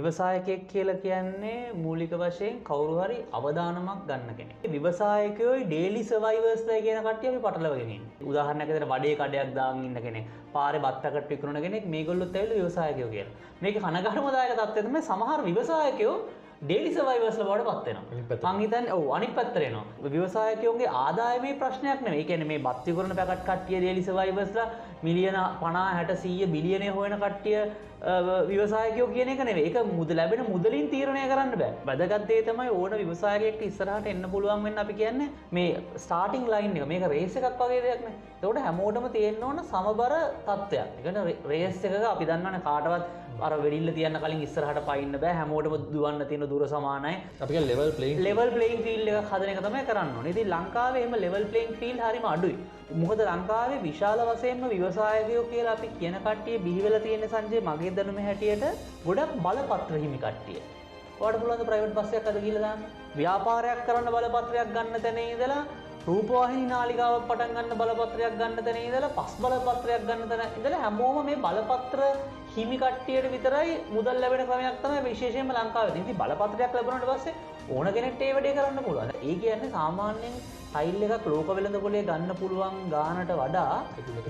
ව්‍යවසායකයෙක් කියලා කියන්නේ මූලික වශයෙන් කවුරු හරි අවදානමක් ගන්න කෙනෙක්. ව්‍යවසායකයෝයි ඩේලි සර්වයිවර්ස්ලා කියන කට්ටිය අපි පටලවාගෙන ඉන්නේ. උදාහරණයක් විදිහට වඩේ කඩයක් දාගෙන ඉන්න කෙනෙක්, පාරේ බත් පැකට් විකුණන කෙනෙක් මේගොල්ලොත් ඇවිල්ලා ව්‍යවසායකයෝ කියලා. මේක කනගාටුමදායක තත්ත්වය තමයි සමහර ව්‍යවසායකයෝ ඩේලි සර්වයිවර්ස්ලා බවට පත් වෙනවා. මං හිතන්නේ ඔව් අනිත් පැත්තට එනවා. ව්‍යවසායකයෝගේ ආදායමේ ප්‍රශ්නයක් නෙවෙයි. ඒ කියන්නේ මේ බත් විකුණන පැකට් කට්ටිය ඩේලි සර්වයිවර්ස්ලා මිලියන 50 60 100 බිලියනය හොයන කට්ටිය ව්‍යවසායකයෝ කියන එක නෙවෙයි. ඒක ලැබෙන මුදලින් තීරණය කරන්න බෑ. වැදගත් දේ තමයි ඕන ව්‍යවසායකයෙක්ට ඉස්සරහට එන්න පුළුවන් වෙන්න අපි කියන්නේ මේ ස්ටාර්ටින් ලයින් එක. මේක රේස් එකක් වගේ දෙයක් නේ. ඒකට හැමෝටම තියෙන්න ඕන සමබර තත්ත්වයක්. ඒ කියන්නේ රේස් එකක අපි දන්නවනේ කාටවත් අර වෙඩිල්ල තියන්න කලින් ඉස්සරහට පයින්න බෑ. හැමෝටම දුවන්න තියෙන දුර සමානයි. අපි කියන්නේ ලෙවල් ප්ලේයින් ෆීල්ඩ් එකක් හදන එක තමයි කරන්න ඕනේ. ඉතින් ලංකාවේ එහෙම ලෙවල් ප්ලේයින් ෆීල්ඩ් හරිම අඩුයි. මොකද ලංකාවේ විශාල වශයෙන්ම ව්‍යවසායකයෝ කියලා අපි කියන කට්ටිය බිහි වෙලා තියෙන සංජය මගේ දැනුම හැටියට ගොඩක් බලපත්‍ර හිමි කට්ටිය. ඔයාලට පුළුවන් ද ප්‍රයිවට් බස් එකක් අද ගිහලා දාන්න? ව්‍යාපාරයක් කරන්න බලපත්‍රයක් ගන්න තැන ඉඳලා රූපවාහිනී නාලිකාවක් පටන් ගන්න බලපත්‍රයක් ගන්න තැන ඉඳලා පස් බලපත්‍රයක් ගන්න තැන ඉඳලා හැමෝම මේ බලපත්‍ර හිමි කට්ටියට විතරයි මුදල් ලැබෙන ක්‍රමයක් තමයි විශේෂයෙන්ම ලංකාවේ. ඉතින් බලපත්‍රයක් ලැබුණාට පස්සේ ඕන කෙනෙක්ට ඒ වැඩේ කරන්න පුළුවන්. ඒ කියන්නේ සාමාන්‍යයෙන් ටයිල් එකක් ලෝක වෙළඳ පොලේ ගන්න පුළුවන් ගානට වඩා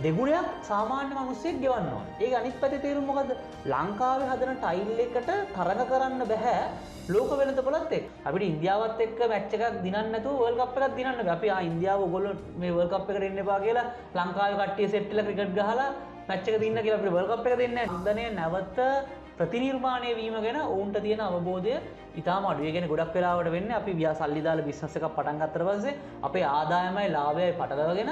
දෙගුණයක් සාමාන්‍ය මිනිස්සෙක් ගෙවන්න ඕන. ඒක අනිත් පැත්තේ තේරුම මොකද්ද? ලංකාවේ හදන ටයිල් එකට තරඟ කරන්න බෑ ලෝක වෙළඳ පොලත් එක්ක. අපිට ඉන්දියාවත් එක්ක මැච් එකක් දිනන්න නැතුව වර්ල්ඩ් කප් එකක් දිනන්න බෑ. අපි ඉන්දියාව ඔයගොල්ලෝ මේ වර්ල්ඩ් කප් එකට එන්න එපා කියලා ලංකාවේ කට්ටිය සෙට් වෙලා ක්‍රිකට් ගහලා මැච් එක දින්න කියලා අපිට වර්ල්ඩ් කප් එක දෙන්නේ නැහැ. ඉන්දනේ නැවත ප්‍රතිනිර්මාණය වීම ගැන ඔවුන්ට තියෙන අවබෝධය ඉතාම අඩුයි. ඒ කියන්නේ ගොඩක් වෙලාවට වෙන්නේ අපි සල්ලි දාලා බිස්නස් එකක් පටන් ගත්තට පස්සේ අපේ ආදායමයි ලාභයයි පටලවාගෙන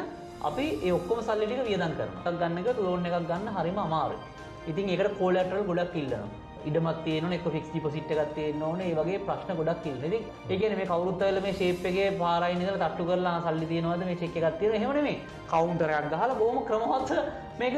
අපි ඒ ඔක්කොම සල්ලි ටික වියදම් කරනවා. එකක් ගන්න එක ලෝන් එකක් ගන්න හරිම අමාරුයි. ඉතින් ඒකට කොලැටරල් ගොඩක් ඉල්ලනවා. ඉඩමක් තියෙනවනේ එක්ක ෆික්ස් ඩිපොසිට් එකක් තියෙන්න ඕනේ. ඒ වගේ ප්‍රශ්න ගොඩක් ඉල්ලනවා. ඉතින් ඒ කියන්නේ මේ කවුරුත් ඇවිල්ලා මේ ෂේප් එකේ පාරයින් ඉඳලා තට්ටු කරලා සල්ලි තියනවාද මේ චෙක් එකක් තියෙනවා. එහෙම නෙමෙයි. කවුන්ටර් එකක් ගහලා බොහොම ක්‍රමවත් මේක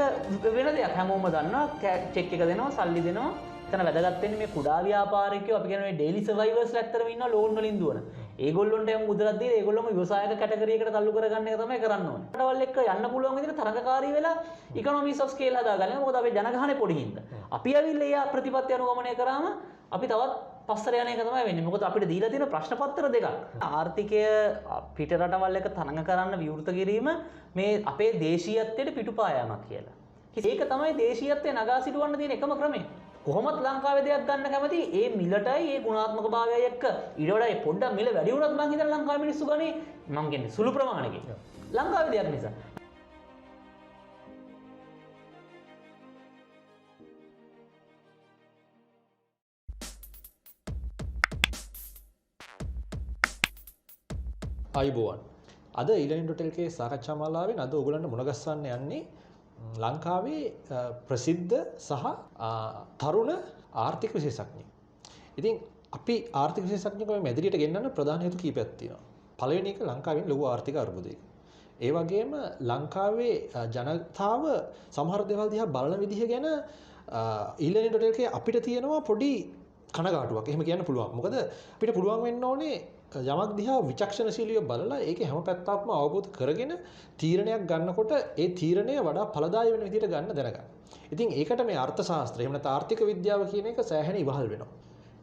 වෙන දෙයක්. හැමෝම දන්නවා චෙක් එක දෙනවා සල්ලි දෙනවා. එතන වැදගත් වෙන්නේ මේ කුඩා ව්‍යාපාරිකයෝ අපි කියන්නේ මේ ඩේලි සර්වයිවර්ස්ලා ඇත්තටම ඉන්නවා ලෝන් වලින් දුවන. ඒගොල්ලොන්ට යම් මුදලක් දීලා ඒගොල්ලොම ව්‍යවසායක කැටගරි එකට තල්ලු කරගන්න එක තමයි කරන්න ඕනේ. රටවල් එක්ක යන්න පුළුවන් විදිහට තරඟකාරී වෙලා ඉකොනොමිස් ඔෆ් ස්කේල් හදාගන්න. මොකද අපේ ජනගහනය පොඩි හින්දා. අපි ඇවිල්ලා ඒ ප්‍රතිපත්ති අනුගමනය කරාම අපි තවත් පස්සට යන එක තමයි වෙන්නේ. මොකද අපිට දීලා තියෙන ප්‍රශ්න පත්‍ර දෙකක්. ආර්ථිකය පිට රටවල් එක්ක තරඟ කරන්න විවෘත කිරීම මේ අපේ දේශීයත්වයට පිටුපායාමක් කියලා. ඒක තමයි දේශීයත්වය නගා සිටවන්න තියෙන එකම ක්‍රමය. කොහොමත් ලංකාවේ දෙයක් ගන්න කැමති ඒ මිලටයි ඒ ගුණාත්මක භාවයයි එක්ක ඊට වඩා පොඩ්ඩක් මිල වැඩි වුණත් මං හිතන්නේ ලංකාවේ මිනිස්සු ගන්නේ මං කියන්නේ සුළු ප්‍රමාණයකින් ලංකාවේ දෙයක් නිසා. අයිබෝවන්. අද ඊලනින්.lk සාකච්ඡා මාලාවෙන් අද ඔයගලන්ට මුණ ගැස්වන්න යන්නේ ලංකාවේ ප්‍රසිද්ධ සහ තරුණ ආර්ථික විශේෂඥයෙක්. ඉතින් අපි ආර්ථික විශේෂඥයෙකු මේ මැදිරියට ගෙන්නන්න ප්‍රධාන හේතු කීපයක් තියෙනවා. පළවෙනි එක ලංකාවේ ලොකු ආර්ථික අර්බුදයක. ඒ වගේම ලංකාවේ ජනතාව සමහර දේවල් දිහා බලන විදිහ ගැන ඊලනින්.lk අපිට තියෙනවා පොඩි කනගාටුවක්. එහෙම කියන්න පුළුවන්. මොකද අපිට පුළුවන් වෙන්න ඕනේ යමක් දිහා විචක්ෂණශීලීව බලලා ඒකේ හැම පැත්තක්ම අවබෝධ කරගෙන තීරණයක් ගන්නකොට ඒ තීරණය වඩා ඵලදායී වෙන විදිහට ගන්න දැනගන්න. ඉතින් ඒකට මේ අර්ථ ශාස්ත්‍රය එහෙම නැත්නම් ආර්ථික විද්‍යාව කියන එක සෑහෙන ඉවහල් වෙනවා.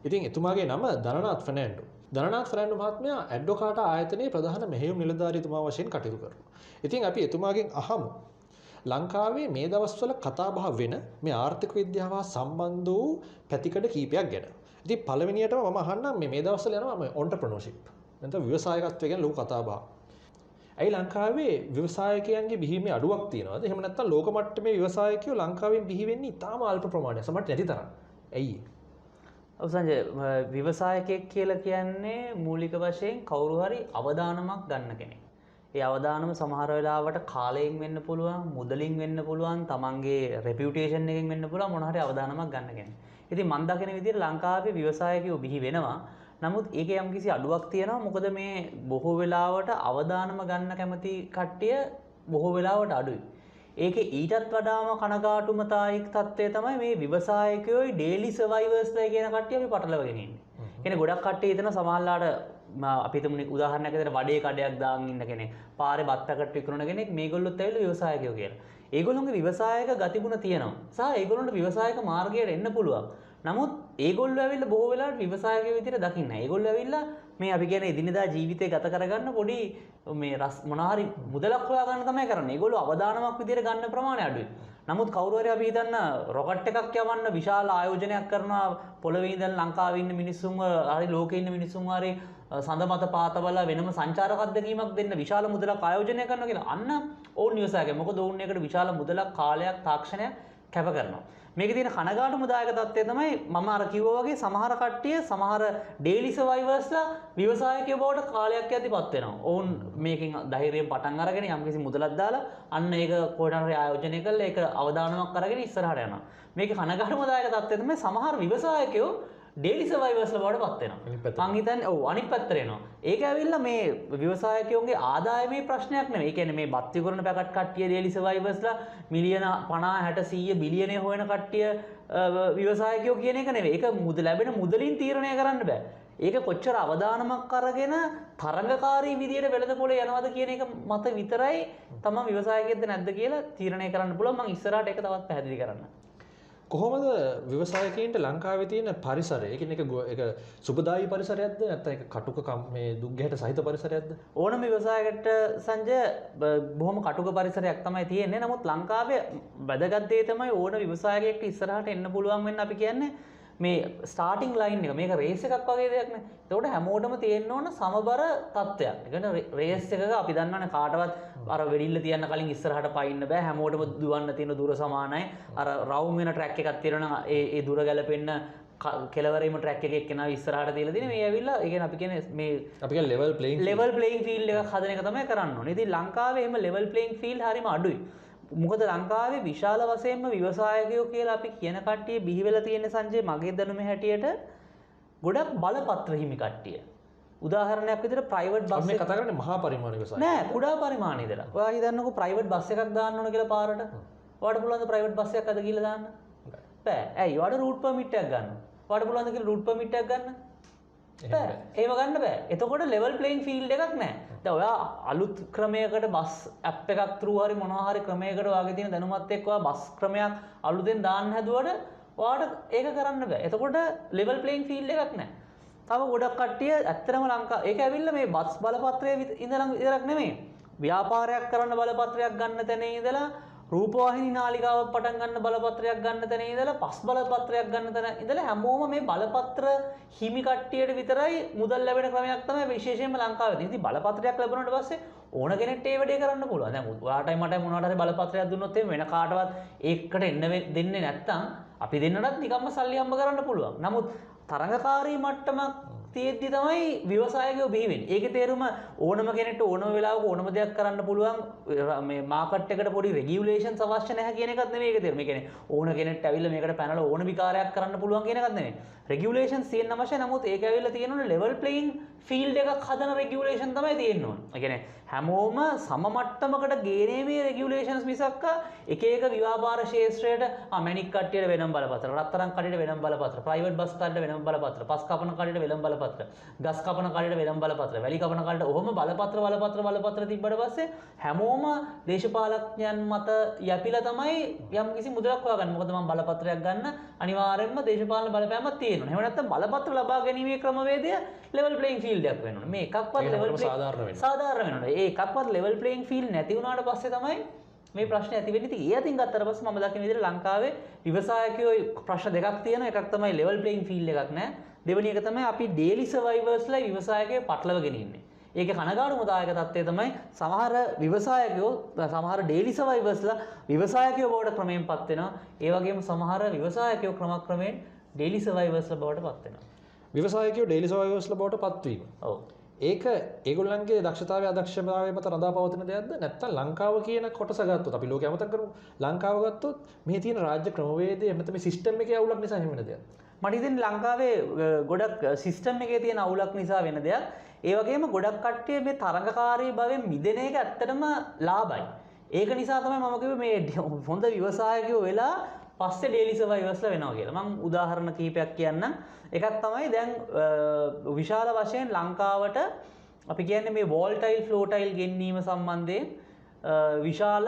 ඉතින් එතුමාගේ නම ධනනාත් ෆර්නෑන්ඩෝ. ධනනාත් ෆර්නෑන්ඩෝ මහත්මයා ඇඩ්වොකාටා ආයතනයේ ප්‍රධාන මෙහෙයුම් නිලධාරීතුමා වශයෙන් කටයුතු කරනවා. ඉතින් අපි එතුමාගෙන් අහමු ලංකාවේ මේ දවස්වල කතාබහ වෙන මේ ආර්ථික විද්‍යාව සම්බන්ධ වූ පැතිකඩ කීපයක් ගැන. ඉතින් පළවෙනියටම මම අහන්නම් මේ දවස්වල යනවා මේ ඔන්ටර්ප්‍රනර්ෂිප්. නැත්නම් ව්‍යවසායකත්වය ගැන ලොකු කතාබහ. ඇයි ලංකාවේ ව්‍යවසායකයන්ගේ බිහිවීමේ අඩුවක් තියෙනවද? එහෙම නැත්නම් ලෝක මට්ටමේ ව්‍යවසායකයෝ ලංකාවෙන් බිහි වෙන්නේ ඉතාම අල්ප ප්‍රමාණයක්. සමහරට නැති තරම්. ඇයි? ඔව් සංජය ව්‍යවසායකයෙක් කියලා කියන්නේ මූලික වශයෙන් කවුරු හරි අවදානමක් ගන්න කෙනෙක්. ඒ අවදානම සමහර වෙලාවට කාලයෙන් වෙන්න පුළුවන්, මුදලින් වෙන්න පුළුවන්, තමන්ගේ රෙපියුටේෂන් එකෙන් වෙන්න පුළුවන් මොන හරි අවදානමක් ගන්න කෙනෙක්. ඉතින් මම දකින විදිහට ලංකාවේ ව්‍යවසායකයෝ බිහි වෙනවා. නමුත් ඒකේ යම්කිසි අඩුවක් තියෙනවා. මොකද මේ බොහෝ වෙලාවට අවදානම ගන්න කැමති කට්ටිය බොහෝ වෙලාවට අඩුයි. ඒකේ ඊටත් වඩාම කනගාටුමතායික තත්ත්වය තමයි මේ ව්‍යවසායකයෝයි ඩේලි සර්වයිවර්ස්ලා කියන කට්ටිය අපි පටලවාගෙන ඉන්නේ. කියන්නේ ගොඩක් කට්ටිය හිතන සමහරලාට අපි හිතමු උදාහරණයක් විදිහට වඩේ කඩයක් දාගෙන ඉන්න කෙනෙක්, පාරේ බත් පැකට් විකුණන කෙනෙක් මේගොල්ලොත් ඇවිල්ලා ව්‍යවසායකයෝ කියලා. ඒගොල්ලොන්ගේ ව්‍යවසායක ගතිගුණ තියෙනවා. සහ ඒගොල්ලොන්ට ව්‍යවසායක මාර්ගයට එන්න පුළුවන්. නමුත් ඒගොල්ලෝ ඇවිල්ලා බොහෝ වෙලාවට විවසායකයෝ විදිහට දකින්නේ නැහැ. ඒගොල්ලෝ ඇවිල්ලා මේ අපි කියන එදිනෙදා ජීවිතේ ගත කරගන්න පොඩි මේ මොනවා හරි මුදලක් හොයා ගන්න තමයි කරන්නේ. ඒගොල්ලෝ අවදානමක් විදිහට ගන්න ප්‍රමාණය අඩුයි. නමුත් කවුරු හරි අපි හිතන්න රොකට් එකක් යවන්න විශාල ආයෝජනයක් කරනවා පොළවේ ඉඳන් ලංකාවේ ඉන්න මිනිස්සුන්ව හරි ලෝකේ ඉන්න මිනිස්සුන්ව හරි සඳ මත පාතවල වෙනම සංචාරක අත්දැකීමක් දෙන්න විශාල මුදලක් ආයෝජනය කරනවා කියලා. අන්න ඕන් නිවසාගේ. මොකද ඕන් එකට විශාල මුදලක් කාලයක් තාක්ෂණයක් කැප කරනවා. මේකේ තියෙන කනගාටුම දායක තත්ත්වය තමයි මම අර කිව්වා වගේ සමහර කට්ටිය සමහර ඩේලි සර්වයිවර්ස්ලා ව්‍යවසායකයෝ බවට කාලයක් යද්දිපත් වෙනවා. ඕන් මේකෙන් ධෛර්යයෙන් පටන් අරගෙන යම්කිසි මුදලක් දාලා අන්න ඒක කොහෙන්ද ආයෝජනය කරලා ඒක අවදානමක් අරගෙන ඉස්සරහට යනවා. මේකේ කනගාටුම දායක තත්ත්වය තමයි සමහර ව්‍යවසායකයෝ ඩේලි සර්වයිවර්ස්ලා බවට පත් වෙනවා. මං හිතන්නේ ඔව් අනිත් පැත්තට එනවා. ඒක ඇවිල්ලා මේ ව්‍යවසායකයෝගේ ආදායමේ ප්‍රශ්නයක් නෙමෙයි. ඒ කියන්නේ මේ බත් විකුණන පැකට් කට්ටිය ඩේලි සර්වයිවර්ස්ලා මිලියන 50 60 100 බිලියනය හොයන කට්ටිය ව්‍යවසායකයෝ කියන එක නෙවෙයි. ඒක ලැබෙන මුදලින් තීරණය කරන්න බෑ. ඒක කොච්චර අවදානමක් අරගෙන තරඟකාරී විදියට වෙළඳපොලේ යනවද කියන එක මත විතරයි තමයි ව්‍යවසායකයෙක්ද නැද්ද කියලා තීරණය කරන්න පුළුවන්. මං ඉස්සරහට ඒක තවත් පැහැදිලි කරන්න. කොහොමද ව්‍යවසායකයන්ට ලංකාවේ තියෙන පරිසරය? ඒ කියන්නේ ඒක සුබදායී පරිසරයක්ද නැත්නම් ඒක කටුක මේ දුක් ගැහැට සහිත පරිසරයක්ද? ඕනම ව්‍යවසායකට සංජය බොහොම කටුක පරිසරයක් තමයි තියෙන්නේ. නමුත් ලංකාවේ වැදගත් දේ තමයි ඕන ව්‍යවසායකයෙක්ට ඉස්සරහට එන්න පුළුවන් වෙන්න අපි කියන්නේ මේ ස්ටාර්ටින් ලයින් එක. මේක රේස් එකක් වගේ දෙයක් නේ. ඒකට හැමෝටම තියෙන්න ඕන සමබර තත්ත්වයක්. ඒ කියන්නේ රේස් එකක අපි දන්නවනේ කාටවත් අර වෙඩිල්ල තියන්න කලින් ඉස්සරහට පයින්න බෑ. හැමෝටම දුවන්න තියෙන දුර සමානයි. අර රවුම් වෙන ට්‍රැක් එකක් තියෙනවා නම් ඒ දුර ගැලපෙන්න කෙලවරේම ට්‍රැක් එකක් එක්කනවා ඉස්සරහට තියලා තියෙන මේ ඇවිල්ලා ඒ කියන්නේ අපි කියන්නේ මේ අපි කියන්නේ ලෙවල් ප්ලේයින් ෆීල්ඩ් එකක් හදන එක තමයි කරන්න ඕනේ. ඉතින් ලංකාවේ එහෙම ලෙවල් ප්ලේයින් ෆීල්ඩ් හරිම අඩුයි. මොකද ලංකාවේ විශාල වශයෙන්ම ව්‍යවසායකයෝ කියලා අපි කියන කට්ටිය බිහි වෙලා තියෙන සංජය මගේ දැනුමේ හැටියට ගොඩක් බලපත්‍ර හිමි කට්ටිය. උදාහරණයක් විදිහට ප්‍රයිවට් බස් මේ කතා කරන්නේ මහා පරිමාණ ව්‍යවසාය. නෑ කුඩා පරිමාණය ඉඳලා. ඔයා හිතන්නකෝ ප්‍රයිවට් බස් එකක් දාන්න ඕන කියලා පාරට. ඔයාලට පුළුවන්ද ප්‍රයිවට් බස් එකක් අද ගිහලා දාන්න? බෑ. ඇයි? ඔයාලට රූට් පර්මිට් එකක් ගන්න. ඔයාලට පුළුවන්ද කියලා රූට් පර්මිට් එකක් ගන්න? බෑ. ඒව ගන්න බෑ. එතකොට ලෙවල් ප්ලේයින් ෆීල්ඩ් එකක් නෑ. දැන් ඔයා අලුත් ක්‍රමයකට බස් ඇප් එකක් through හරි මොනවා හරි ක්‍රමයකට ඔයාගේ තියෙන දැනුමත් එක්ක ඔයා බස් ක්‍රමයක් අලුතෙන් දාන්න හැදුවට ඔයාට ඒක කරන්න බෑ. එතකොට ලෙවල් ප්ලේයින් ෆීල්ඩ් එකක් නෑ. තව ගොඩක් කට්ටිය ඇත්තටම ඒක ඇවිල්ලා මේ බස් බලපත්‍රයේ ඉඳලා විතරක් නෙමෙයි. ව්‍යාපාරයක් කරන්න බලපත්‍රයක් ගන්න තැන ඉඳලා රූපවාහිනී නාලිකාවක් පටන් ගන්න බලපත්‍රයක් ගන්න තැන ඉඳලා පස් බලපත්‍රයක් ගන්න තැන ඉඳලා හැමෝම මේ බලපත්‍ර හිමි කට්ටියට විතරයි මුදල් ලැබෙන ක්‍රමයක් තමයි විශේෂයෙන්ම ලංකාවේ තියෙන්නේ. ඉතින් බලපත්‍රයක් ලැබුණාට පස්සේ ඕන කෙනෙක්ට ඒ වැඩේ කරන්න පුළුවන්. දැන් ඔයාටයි මටයි මොනවාට හරි බලපත්‍රයක් දුන්නොත් වෙන කාටවත් ඒකට එන්න දෙන්නේ නැත්තම් අපි දෙන්නටත් නිකම්ම සල්ලි හම්බ කරන්න පුළුවන්. නමුත් තරඟකාරී මට්ටමක් තියෙද්දි තමයි ව්‍යවසායකයෝ බිහි වෙන්නේ. ඒකේ තේරුම ඕනම කෙනෙක්ට ඕනම වෙලාවක ඕනම දෙයක් කරන්න පුළුවන් මේ මාකට් එකට පොඩි රෙගියුලේෂන්ස් අවශ්‍ය නැහැ කියන එකත් නෙමෙයි ඒකේ තේරුම. ඒ කියන්නේ ඕන කෙනෙක්ට ඇවිල්ලා මේකට පැනලා ඕන විකාරයක් කරන්න පුළුවන් කියන එකත් නෙමෙයි. රෙගියුලේෂන්ස් තියෙන්න අවශ්‍ය. නමුත් ඒක ඇවිල්ලා තියෙනුනේ ලෙවල් ප්ලේයින් ෆීල්ඩ් එකක් හදන රෙගියුලේෂන් තමයි තියෙන්න ඕන. ඒ කියන්නේ හැමෝම සම මට්ටමකට ගේනීමේ රෙගියුලේෂන්ස් මිසක්ක එක එක ව්‍යාපාර ශාස්ත්‍රයට මැණික් කට්ටියට වෙනම බලපත්‍ර, රත්තරන් කට්ටියට වෙනම බලපත්‍ර, ප්‍රයිවට් බස් කට්ටියට වෙනම බලපත්‍ර, පස් කපන කට්ටියට වෙනම බලපත්‍ර, ගස් කපන කට්ටියට වෙනම බලපත්‍ර, වැලි කපන කට්ටියට ඔහොම බලපත්‍ර තිබ්බට පස්සේ හැමෝම දේශපාලඥයන් මත යැපිලා තමයි යම්කිසි මුදලක් හොයාගන්නේ. මොකද මම බලපත්‍රයක් ගන්න අනිවාර්යයෙන්ම දේශපාලන බලපෑමක් තියෙනවා. එහෙම නැත්නම් බලපත්‍ර ලබා ගැනීමේ ක්‍රමවේදය ලෙවල් ප්ලේයින් ෆීල්ඩ් එකක් වෙන්න ඕනේ. මේ එකක්වත් ලෙවල් සාධාරණ වෙන්න ඕනේ. ඒ එකක්වත් ලෙවල් ප්ලේයින් ෆීල්ඩ් නැති වුණාට පස්සේ තමයි මේ ප්‍රශ්නේ ඇති වෙන්නේ. ඉතින් ඒ අතින් ගත්තට පස්සේ මම දකින විදිහට ලංකාවේ ව්‍යවසායකයෝ ප්‍රශ්න දෙකක් තියෙනවා. එකක් තමයි ලෙවල් ප්ලේයින් ෆීල්ඩ් එකක් නැහැ. දෙවෙනි එක තමයි අපි ඩේලි සර්වයිවර්ස්ලා ව්‍යවසායකයෝ පටලවගෙන ඉන්නේ. ඒකේ කනගාටුම දායක තත්ත්වය තමයි සමහර ව්‍යවසායකයෝ සමහර ඩේලි සර්වයිවර්ස්ලා ව්‍යවසායකයෝ බවට ක්‍රමයෙන්පත් වෙනවා. ඒ වගේම සමහර ව්‍යවසායකයෝ ක්‍රමක්‍රමයෙන් ඩේලි සර්වයිවර්ස්ලා බවට පත් වෙනවා. ව්‍යවසායකයෝ ඩේලි සර්වයිවර්ස්ලා බවට පත්වීම. ඔව්. ඒක ඒගොල්ලන්ගේ දක්ෂතාවය අදක්ෂතාවය මත රඳා පවතින දෙයක්ද නැත්නම් ලංකාව කියන කොටස ගත්තොත් අපි ලෝකෙ අමතක කරමු ලංකාව ගත්තොත් මෙහි තියෙන රාජ්‍ය ක්‍රමවේදය නැත්නම් මේ සිස්ටම් එකේ අවුලක් නිසා එහෙම වෙන දෙයක්. මට හිතෙන්නේ ලංකාවේ ගොඩක් සිස්ටම් එකේ තියෙන අවුලක් නිසා වෙන දෙයක්. ඒ වගේම ගොඩක් කට්ටිය මේ තරඟකාරී භාවයෙන් මිදෙන එක ඇත්තටම ලාභයි. ඒක නිසා තමයි මම කිව්වේ මේ හොඳ ව්‍යවසායකයෝ වෙලා පස්සේ ඩේලි සර්වයිවර්ස්ලා වෙනවා කියලා. මම උදාහරණ කිහිපයක් කියන්නම්. එකක් තමයි දැන් විශාල වශයෙන් ලංකාවට අපි කියන්නේ මේ වෝල්ටයිල් ෆ්ලෝටයිල් ගෙන්වීම සම්බන්ධයෙන් විශාල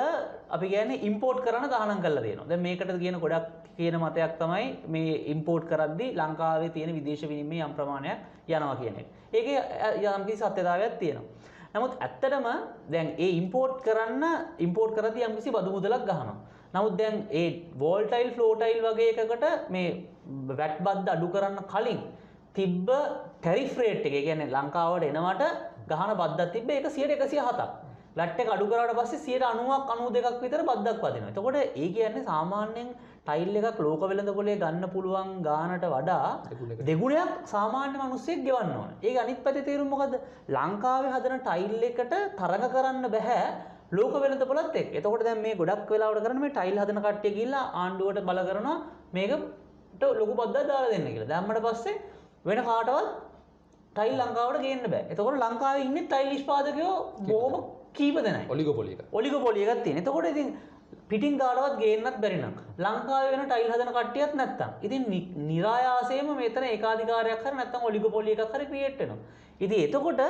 අපි කියන්නේ ඉම්පෝර්ට් කරන තහනම් කරලා තියෙනවා. දැන් මේකට කියන ගොඩක් කියන මතයක් තමයි මේ ඉම්පෝර්ට් කරද්දී ලංකාවේ තියෙන විදේශ විනිමය යම් ප්‍රමාණයක් යනවා කියන එක. ඒකේ යම්කිසි සත්‍යතාවයක් තියෙනවා. නමුත් ඇත්තටම දැන් ඒ ඉම්පෝර්ට් කරද්දී යම්කිසි බදු මුදලක් ගහනවා. නමුත් දැන් ඒ වෝල් ටයිල් ෆ්ලෝ ටයිල් වගේ එකකට මේ වැට් බද්ද අඩු කරන්න කලින් තිබ්බ ටැරිෆ් රේට් එක, ඒ කියන්නේ ලංකාවට එනවට ගහන බද්දක් තිබ්බ ඒක 107ක්. වැට් එක අඩු කරාට පස්සේ 90ක් 92ක් විතර බද්දක් වදිනවා. එතකොට ඒ කියන්නේ සාමාන්‍යයෙන් ටයිල් එකක් ලෝක වෙළඳ පොලේ ගන්න පුළුවන් ගානට වඩා දෙගුණයක් සාමාන්‍ය මිනිස්සෙක් ගෙවන්න ඕන. ඒක අනිත් පැත්තේ තේරුම මොකද්ද? ලංකාවේ හදන ටයිල් එකට තරඟ කරන්න බෑ ලෝක වෙළඳ පොලත් එක්ක. එතකොට දැන් මේ ගොඩක් වෙලාවට කරන්නේ මේ ටයිල් හදන කට්ටිය ගිහිල්ලා ආණ්ඩුවට බල කරනවා මේකට ලොකු බද්දක් දාලා දෙන්න කියලා. දැම්මට පස්සේ වෙන කාටවත් ටයිල් ලංකාවට ගේන්න බෑ. එතකොට ලංකාවේ ඉන්නේ ටයිල් නිෂ්පාදකයෝ බොහොම කීප දෙනයි. ඔලිගොපොලි එකක් තියෙන. එතකොට ඉතින් පිටින් කාටවත් ගේන්නත් බැරි නම් ලංකාවේ වෙන ටයිල් හදන කට්ටියත් නැත්තම් ඉතින් නිරායාසයෙන්ම මෙතන ඒකාධිකාරයක් හරි නැත්තම් ඔලිගොපොලි එකක් හරි ක්‍රියේට් වෙනවා. ඉතින් එතකොට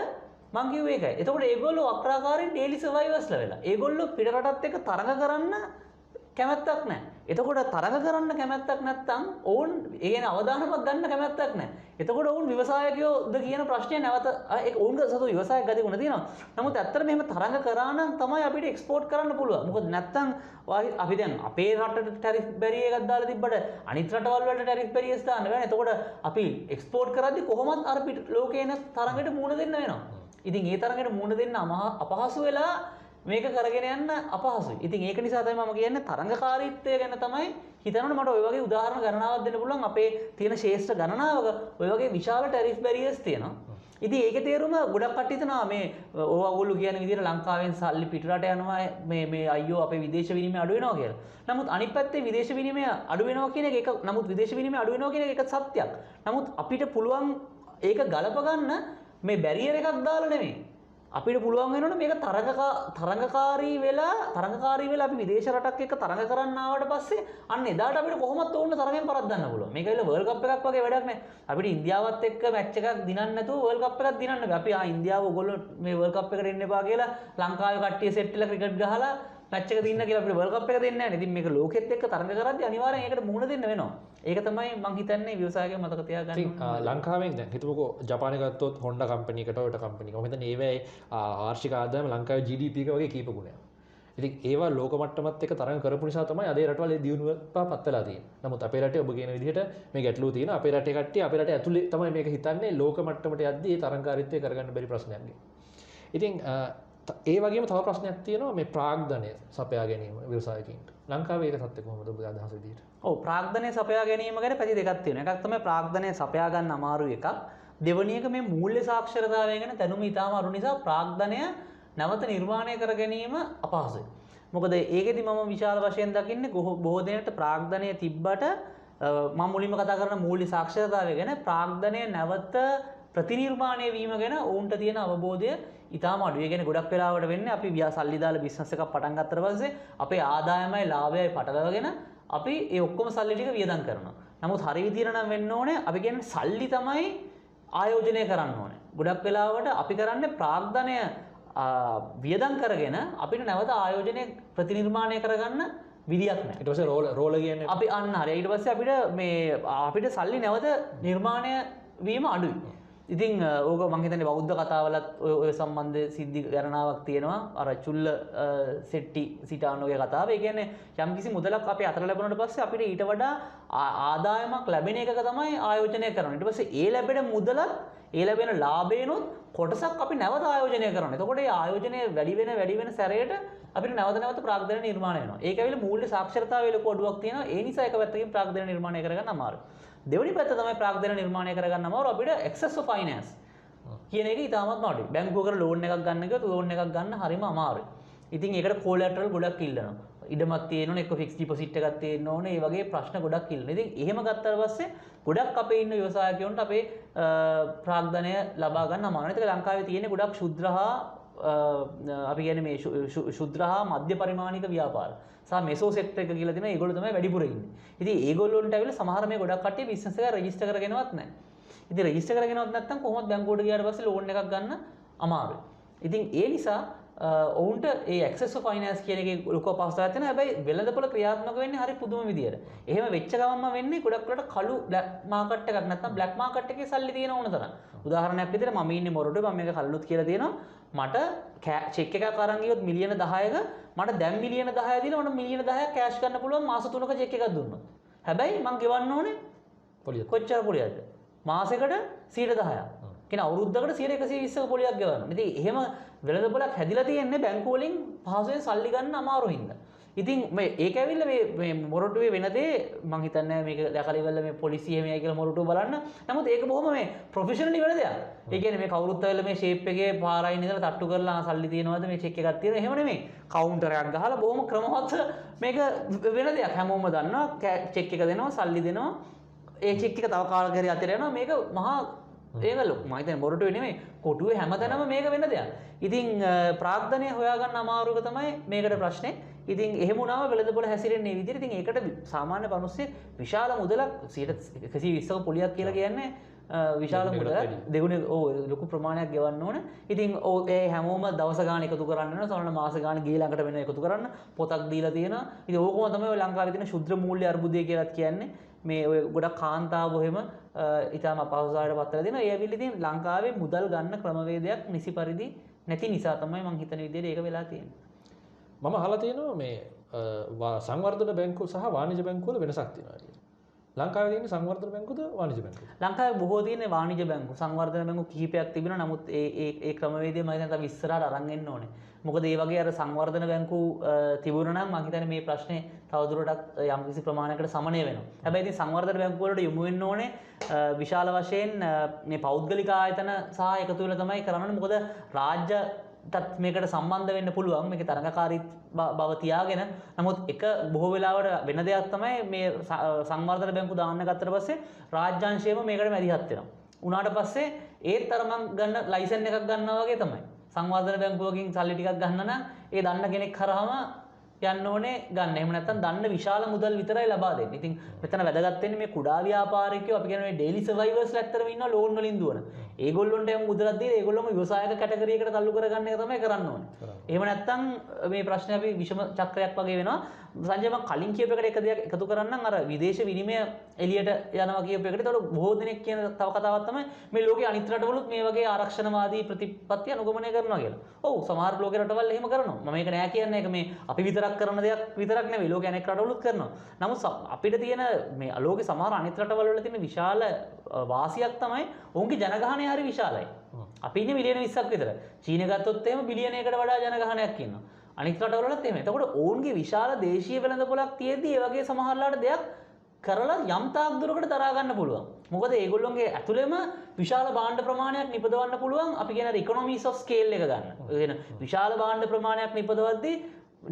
මං කිව්වේ ඒකයි. එතකොට ඒගොල්ලෝ වක්‍රාකාරයෙන් ඩේලි සර්වයිවර්ස්ලා වෙලා. ඒගොල්ලෝ පිට රටත් එක්ක තරඟ කරන්න කැමැත්තක් නැහැ. එතකොට තරඟ කරන්න කැමැත්තක් නැත්තම් ඔවුන් ඒ කියන්නේ අවදානමක් ගන්න කැමැත්තක් නැහැ. එතකොට ඔවුන් ව්‍යවසායකයෝද කියන ප්‍රශ්නේ නැවත ඒක ඔවුන්ගේ සතු ව්‍යවසායක ගතිගුණ තියෙනවා. නමුත් ඇත්තට මෙහෙම තරඟ කරා නම් තමයි අපිට එක්ස්පෝර්ට් කරන්න පුළුවන්. මොකද නැත්තම් අපි දැන් අපේ රටට ටැරිෆ් බැරිය එකක් දාලා තිබ්බට අනිත් රටවල් වලට ටැරිෆ් බැරියස් දාන්න බෑනේ. එතකොට අපි එක්ස්පෝර්ට් කරද්දී කොහොමත් අර ලෝකේන තරඟට මුහුණ දෙන්න වෙනවා. ඉතින් ඒ තරඟට මුහුණ දෙන්න අපහසු වෙලා මේක කරගෙන යන්න අපහසුයි. ඉතින් ඒක නිසා තමයි මම කියන්නේ තරඟකාරීත්වය ගැන තමයි හිතනකොට මට ওই වගේ උදාහරණ ගණනාවක් දෙන්න පුළුවන්. අපේ තියෙන ශේෂ්ත්‍ර ගණනාවක ওই වගේ විශාල ටැරිෆ් බැරියර්ස් තියෙනවා. ඉතින් ඒකේ තේරුම ගොඩක් කට්ටිය හිතනවා මේ ඕගොල්ලෝ කියන විදිහට ලංකාවෙන් සල්ලි පිටරට යනවා මේ අයියෝ අපේ විදේශ විනිමය අඩු වෙනවා කියලා. නමුත් අනිත් පැත්තේ විදේශ විනිමය අඩු වෙනවා කියන එක නමුත් විදේශ විනිමය අඩු වෙනවා කියන එක සත්‍යයක්. නමුත් අපිට පුළුවන් ඒක ගලප ගන්න මේ බැරියර් එකක් දාලා නෙමෙයි. අපිට පුළුවන් වෙනවනේ මේක තරඟකාරී වෙලා අපි විදේශ රටක් එක්ක තරඟ කරන්න ආවට පස්සේ අන්න එදාට අපිට කොහොමද ඕන්න තරගෙන් පරද්දන්න පුළුවන්. මේක ඇවිල්ලා වර්ල්ඩ් කප් එකක් වගේ වැඩක් නෑ. අපිට ඉන්දියාවත් එක්ක මැච් එකක් දිනන්න නැතුව වර්ල්ඩ් කප් එකක් දිනන්න බෑ. අපි ඉන්දියාව ඔයගොල්ලෝ මේ වර්ල්ඩ් කප් එකට එන්න එපා කියලා ලංකාවේ කට්ටිය සෙට් වෙලා ක්‍රිකට් ගහලා මැච් එක දින්න කියලා අපිට වර්ල්ඩ් කප් එක දෙන්නේ නැහැ. ඉතින් මේක ලෝකෙත් එක්ක තරඟ කරද්දී අනිවාර්යෙන් ඒකට මුහුණ දෙන්න වෙනවා. ඒක තමයි මම හිතන්නේ ව්‍යවසායකයෝ මතක තියාගන්න. ඉතින් ලංකාවෙන් දැන් හිතමුකෝ ජපානය ගත්තොත් Honda කම්පැනි එකට Toyota කම්පැනි එක. මම හිතන්නේ ඒවැයි ආර්ථික ආදායම ලංකාවේ GDP එක වගේ කීප ගුණයක්. ඉතින් ඒවා ලෝක මට්ටමත් එක්ක තරඟ කරපු නිසා තමයි අද රටවල ඒ දියුණුව පත් වෙලා තියෙන්නේ. නමුත් අපේ රටේ ඔබ කියන විදිහට මේ ගැටලුව තියෙනවා. අපේ රටේ කට්ටිය අපේ රටේ ඇතුලේ තමයි මේක හිතන්නේ ලෝක මට්ටමට යද්දී ඒ තරඟකාරීත්වය කරගන්න බැරි ප්‍රශ්නයක් නේ. ඉතින් ඒ වගේම තව ප්‍රශ්නයක් තියෙනවා මේ ප්‍රාග්ධනය සපයා ගැනීම ව්‍යවසායකින්ට. ලංකාවේ ඒක සත්‍ය කොහොමද ඔබ අදහස විදිහට? ඔව් ප්‍රාග්ධනය සපයා ගැනීම ගැන පැති දෙකක් තියෙනවා. එකක් තමයි ප්‍රාග්ධනය සපයා ගන්න අමාරු එකක්. දෙවෙනි එක මේ මූල්‍ය සාක්ෂරතාවය ගැන දැනුම ඉතාම අඩු නිසා ප්‍රාග්ධනය නැවත නිර්මාණය කර ගැනීම අපහසුයි. මොකද ඒකෙදි මම විශාල වශයෙන් දකින්නේ බොහෝ දෙනෙක්ට ප්‍රාග්ධනය තිබ්බට මම මුලින්ම කතා කරන මූල්‍ය සාක්ෂරතාවය ගැන ප්‍රාග්ධනය නැවත ප්‍රතිනිර්මාණය වීම ගැන ඔවුන්ට තියෙන අවබෝධය ඉතාම අඩුයි. ඒ කියන්නේ ගොඩක් වෙලාවට වෙන්නේ අපි සල්ලි දාලා බිස්නස් එකක් පටන් ගත්තට පස්සේ අපේ ආදායමයි ලාභයයි පටලවාගෙන අපි ඒ ඔක්කොම සල්ලි ටික වියදම් කරනවා. නමුත් හරි විදිහට නම් වෙන්න ඕනේ අපි කියන්නේ සල්ලි තමයි ආයෝජනය කරන්න ඕනේ. ගොඩක් වෙලාවට අපි කරන්නේ ප්‍රාග්ධනය වියදම් කරගෙන අපිට නැවත ආයෝජනය ප්‍රතිනිර්මාණය කරගන්න විදියක් නැහැ. ඊට පස්සේ රෝල කියන්නේ අපි අන්න හරි. ඊට පස්සේ අපිට සල්ලි නැවත නිර්මාණය වීම අඩුයි. ඉතින් ඕක මං හිතන්නේ බෞද්ධ කතාවලත් ඔය සම්බන්ධ සිද්ධි ගණනාවක් තියෙනවා. අර චුල්ල සෙට්ටි සිටානෝගේ කතාව. ඒ කියන්නේ යම්කිසි මුදලක් අපි අතර ලැබුණාට පස්සේ අපිට ඊට වඩා ආදායමක් ලැබෙන එක තමයි ආයෝජනය කරන්නේ. ඊට පස්සේ ඒ ලැබෙන මුදලත් ඒ ලැබෙන ලාභේනොත් කොටසක් අපි නැවත ආයෝජනය කරනවා. එතකොට ඒ ආයෝජනය වැඩි වෙන සැරේට අපිට නැවත ප්‍රාග්ධනය නිර්මාණය වෙනවා. ඒක ඇවිල්ලා මූල්‍ය සාක්ෂරතාවයේ ලොකු අඩුවක් තියෙනවා. ඒ නිසා එක පැත්තකින් ප්‍රාග්ධනය නිර්මාණය කරගන්න අමාරුයි. දෙවෙනි පැත්ත තමයි ප්‍රාග්ධනය නිර්මාණය කරගන්න අමාරු අපිට access of finance කියන එක ඉතාමත්ම අඩුයි. බැංකුවකට ලෝන් එකක් ගන්න ගියොත් ලෝන් එකක් ගන්න හරිම අමාරුයි. ඉතින් ඒකට collateral ගොඩක් ඉල්ලනවා. ඉඩමක් තියෙනවනේ, එක්ක fixed deposit එකක් තියෙන්න ඕනේ. මේ වගේ ප්‍රශ්න ගොඩක් ඉල්ලනවා. ඉතින් එහෙම ගත්තාට පස්සේ ගොඩක් අපේ ඉන්න ව්‍යවසායකයන්ට අපේ ප්‍රාග්ධනය ලබා ගන්න අමාරුයි. ඒක ලංකාවේ තියෙන ගොඩක් ශුද්‍ර හා අපි කියන්නේ මේ ශුද්‍ර හා මධ්‍ය පරිමාණික ව්‍යාපාර සහ මෙසෝ සෙක්ටර් එක කියලා තියෙනවා. ඒගොල්ලෝ තමයි වැඩිපුර ඉන්නේ. ඉතින් ඒගොල්ලොන්ට ඇවිල්ලා සමහර මේ ගොඩක් කට්ටිය බිස්නස් එක රෙජිස්ටර් කරගෙනවත් නැහැ. ඉතින් රෙජිස්ටර් කරගෙනවත් නැත්නම් කොහොමද බැංකුවට ගියාට පස්සේ ලෝන් එකක් ගන්න අමාරුයි. ඉතින් ඒ නිසා ඔවුන්ට ඒ ඇක්සස් ෆයිනන්ස් කියන එකේ ලොකු අපහසුතාවයක් තියෙනවා. හැබැයි වෙළඳපොළ ක්‍රියාත්මක වෙන්නේ හරි පුදුම විදියට. එහෙම වෙච්ච ගමන්ම වෙන්නේ ගොඩක් වෙලාවට කළු මාකට් එකක් නැත්නම් බ්ලැක් මාකට් එකේ සල්ලි තියෙන ඕන තරම්. උදාහරණයක් විදියට මම ඉන්නේ මොරටුවේ මම මේක කල්ලුත් කියලා තියෙනවා. මට චෙක් එකක් අරන් ගියොත් මිලියන 10ක මට දැන් මිලියන 10 දීලා මට මිලියන 10ක් කෑෂ් ගන්න පුළුවන් මාස 3ක චෙක් එකක් දුන්නොත්. හැබැයි මං ගෙවන්න ඕනේ පොලිය. කොච්චර පොලියක්ද? මාසෙකට 10%ක්. කියන අවුරුද්දකට 120ක පොලියක් ගෙවන්න. ඉතින් එහෙම වෙළඳපොළක් හැදිලා තියෙන්නේ බැංකුව වලින් පහසුවෙන් සල්ලි ගන්න අමාරු හින්දා. ඉතින් මේ ඒක ඇවිල්ලා මේ මොරටුවේ වෙන දේ මම හිතන්නේ මේක දැකලා ඉවරලා මේ පොලිසිය එහෙමයි කියලා මොරටුව බලන්න. නමුත් ඒක බොහොම මේ ප්‍රොෆෙෂනලි වෙන දෙයක්. ඒ කියන්නේ මේ කවුරුත් ඇවිල්ලා මේ ෂේප් එකේ පාරයින් ඉඳලා තට්ටු කරලා සල්ලි තියනවාද මේ චෙක් එකක් තියෙනවා. එහෙම නෙමෙයි. කවුන්ටර් එකක් ගහලා බොහොම ක්‍රමවත් මේක වෙන දෙයක්. හැමෝම දන්නවා චෙක් එක දෙනවා සල්ලි දෙනවා. ඒ චෙක් එක තව කාලයකට අතර යනවා. මේක මහා ඒක මම හිතන්නේ මොරටුවේ නෙමෙයි කොටුවේ හැමතැනම මේක වෙන දෙයක්. ඉතින් ප්‍රාග්ධනය හොයාගන්න අමාරුක තමයි මේකට ප්‍රශ්නේ. ඉතින් එහෙම වුණාම වෙළඳපොළ හැසිරෙන්නේ මේ විදිහට. ඉතින් ඒකට සාමාන්‍ය මිනිස්සු විශාල මුදලක් 120ක පොලියක් කියලා කියන්නේ විශාල මුදලක් දෙගුණ ලොකු ප්‍රමාණයක් ගෙවන්න ඕන. ඉතින් ඒ හැමෝම දවස ගාන එකතු කරන්න ඕන. සමහරවිට මාස ගාන ගේ ළඟට වෙන එකතු කරන්න පොතක් දීලා තියෙනවා. ඉතින් ඕකම තමයි ඔය ලංකාවේ තියෙන ශුද්‍ර මූල්‍ය අර්බුදය කියලාත් කියන්නේ. මේ ඔය ගොඩක් කාන්තාවෝ එහෙම ඊටම අපහසුතාවයට පත් වෙලා දෙනවා. ඒ ඇවිල්ලා ඉතින් ලංකාවේ මුදල් ගන්න ක්‍රමවේදයක් නිසි පරිදි නැති නිසා තමයි මම හිතන විදිහට ඒක වෙලා තියෙන්නේ. මම අහලා තියෙනවා මේ සංවර්ධන බැංකුව සහ වාණිජ බැංකුව වල වෙනසක් තියෙනවා කියලා. ලංකාවේ තියෙන සංවර්ධන බැංකුවද වාණිජ බැංකුවද? ලංකාවේ බොහෝ තියෙන්නේ වාණිජ බැංකු. සංවර්ධන බැංකු කිහිපයක් තිබෙනවා. නමුත් ඒ ක්‍රමවේදය මම හිතන්නේ තව ඉස්සරහට අරන් එන්න ඕනේ. මොකද ඒ වගේ අර සංවර්ධන බැංකු තිබුණා නම් මම හිතන්නේ මේ ප්‍රශ්නේ තවදුරටත් යම්කිසි ප්‍රමාණයකට සමනය වෙනවා. හැබැයි ඉතින් සංවර්ධන බැංකු වලට යොමු වෙන්න ඕනේ විශාල වශයෙන් මේ පෞද්ගලික ආයතන සහ එකතු වෙලා තමයි කරන්න ඕනේ. මොකද රාජ්‍යටත් මේකට සම්බන්ධ වෙන්න පුළුවන්. මේකේ තරඟකාරී බව තියාගෙන. නමුත් එක බොහෝ වෙලාවට වෙන දෙයක් තමයි මේ සංවර්ධන බැංකු දාන්න ගත්තට පස්සේ රාජ්‍යාංශයම මේකට මැදිහත් වෙනවා. උනාට පස්සේ ඒත් අර මං ගන්න ලයිසන් එකක් ගන්නවා වගේ තමයි. සංවර්ධන බැංකුවකින් සල්ලි ටිකක් ගන්න නම් ඒ දන්න කෙනෙක් කරාම යන්න ඕනේ ගන්න. එහෙම නැත්නම් දන්න විශාල මුදල් විතරයි ලබා දෙන්නේ. ඉතින් මෙතන වැදගත් වෙන්නේ මේ කුඩා ව්‍යාපාරිකයෝ අපි කියන්නේ මේ ඩේලි සර්වයිවර්ස්ලා ඇත්තටම ඉන්නවා ලෝන් වලින් දුවන. ඒගොල්ලොන්ට යම් මුදලක් දීලා ඒගොල්ලොම ව්‍යවසායක කැටගරි එකට තල්ලු කරගන්න එක තමයි කරන්න ඕනේ. එහෙම නැත්නම් මේ ප්‍රශ්නේ අපි විෂම චක්‍රයක් වගේ වෙනවා. සංජය මම කලින් කියපු එකට එක දෙයක් එකතු කරන්නම් අර විදේශ විනිමය එළියට යනවා කියපු එකට. ඒතකොට බොහෝ දෙනෙක් කියන තව කතාවක් තමයි මේ ලෝකේ අනිත් රටවලුත් මේ වගේ ආරක්ෂණවාදී ප්‍රතිපත්ති අනුගමනය කරනවා කියලා. ඔව් සමහර ලෝකේ රටවල් එහෙම කරනවා. මම මේක නෑ කියන්නේ. ඒක මේ අපි විතරක් කරන දෙයක් විතරක් නෙවෙයි. ලෝකේ අනෙක් රටවලුත් කරනවා. නමුත් අපිට තියෙන මේ ලෝකේ සමහර අනිත් රටවල් වල තියෙන විශාල වාසියක් තමයි ඔවුන්ගේ ජනගහනය හරි විශාලයි. අපි ඉන්නේ මිලියන 20ක් විතර. චීන ගත්තොත් එහෙම බිලියනයකට වඩා ජනගහනයක් ඉන්නවා. අනිත් රටවලත් එහෙම. එතකොට ඔවුන්ගේ විශාල දේශීය වෙළඳපොළක් තියෙද්දි ඒ වගේ සමහරලාට දෙයක් කරලා යම් තාක් දුරකට දරා ගන්න පුළුවන්. මොකද ඒගොල්ලොන්ගේ ඇතුළෙම විශාල භාණ්ඩ ප්‍රමාණයක් නිපදවන්න පුළුවන්. අපි කියන ඉකොනොමීස් ඔෆ් ස්කේල් එක ගන්න. කියන විශාල භාණ්ඩ ප්‍රමාණයක් නිපදවද්දී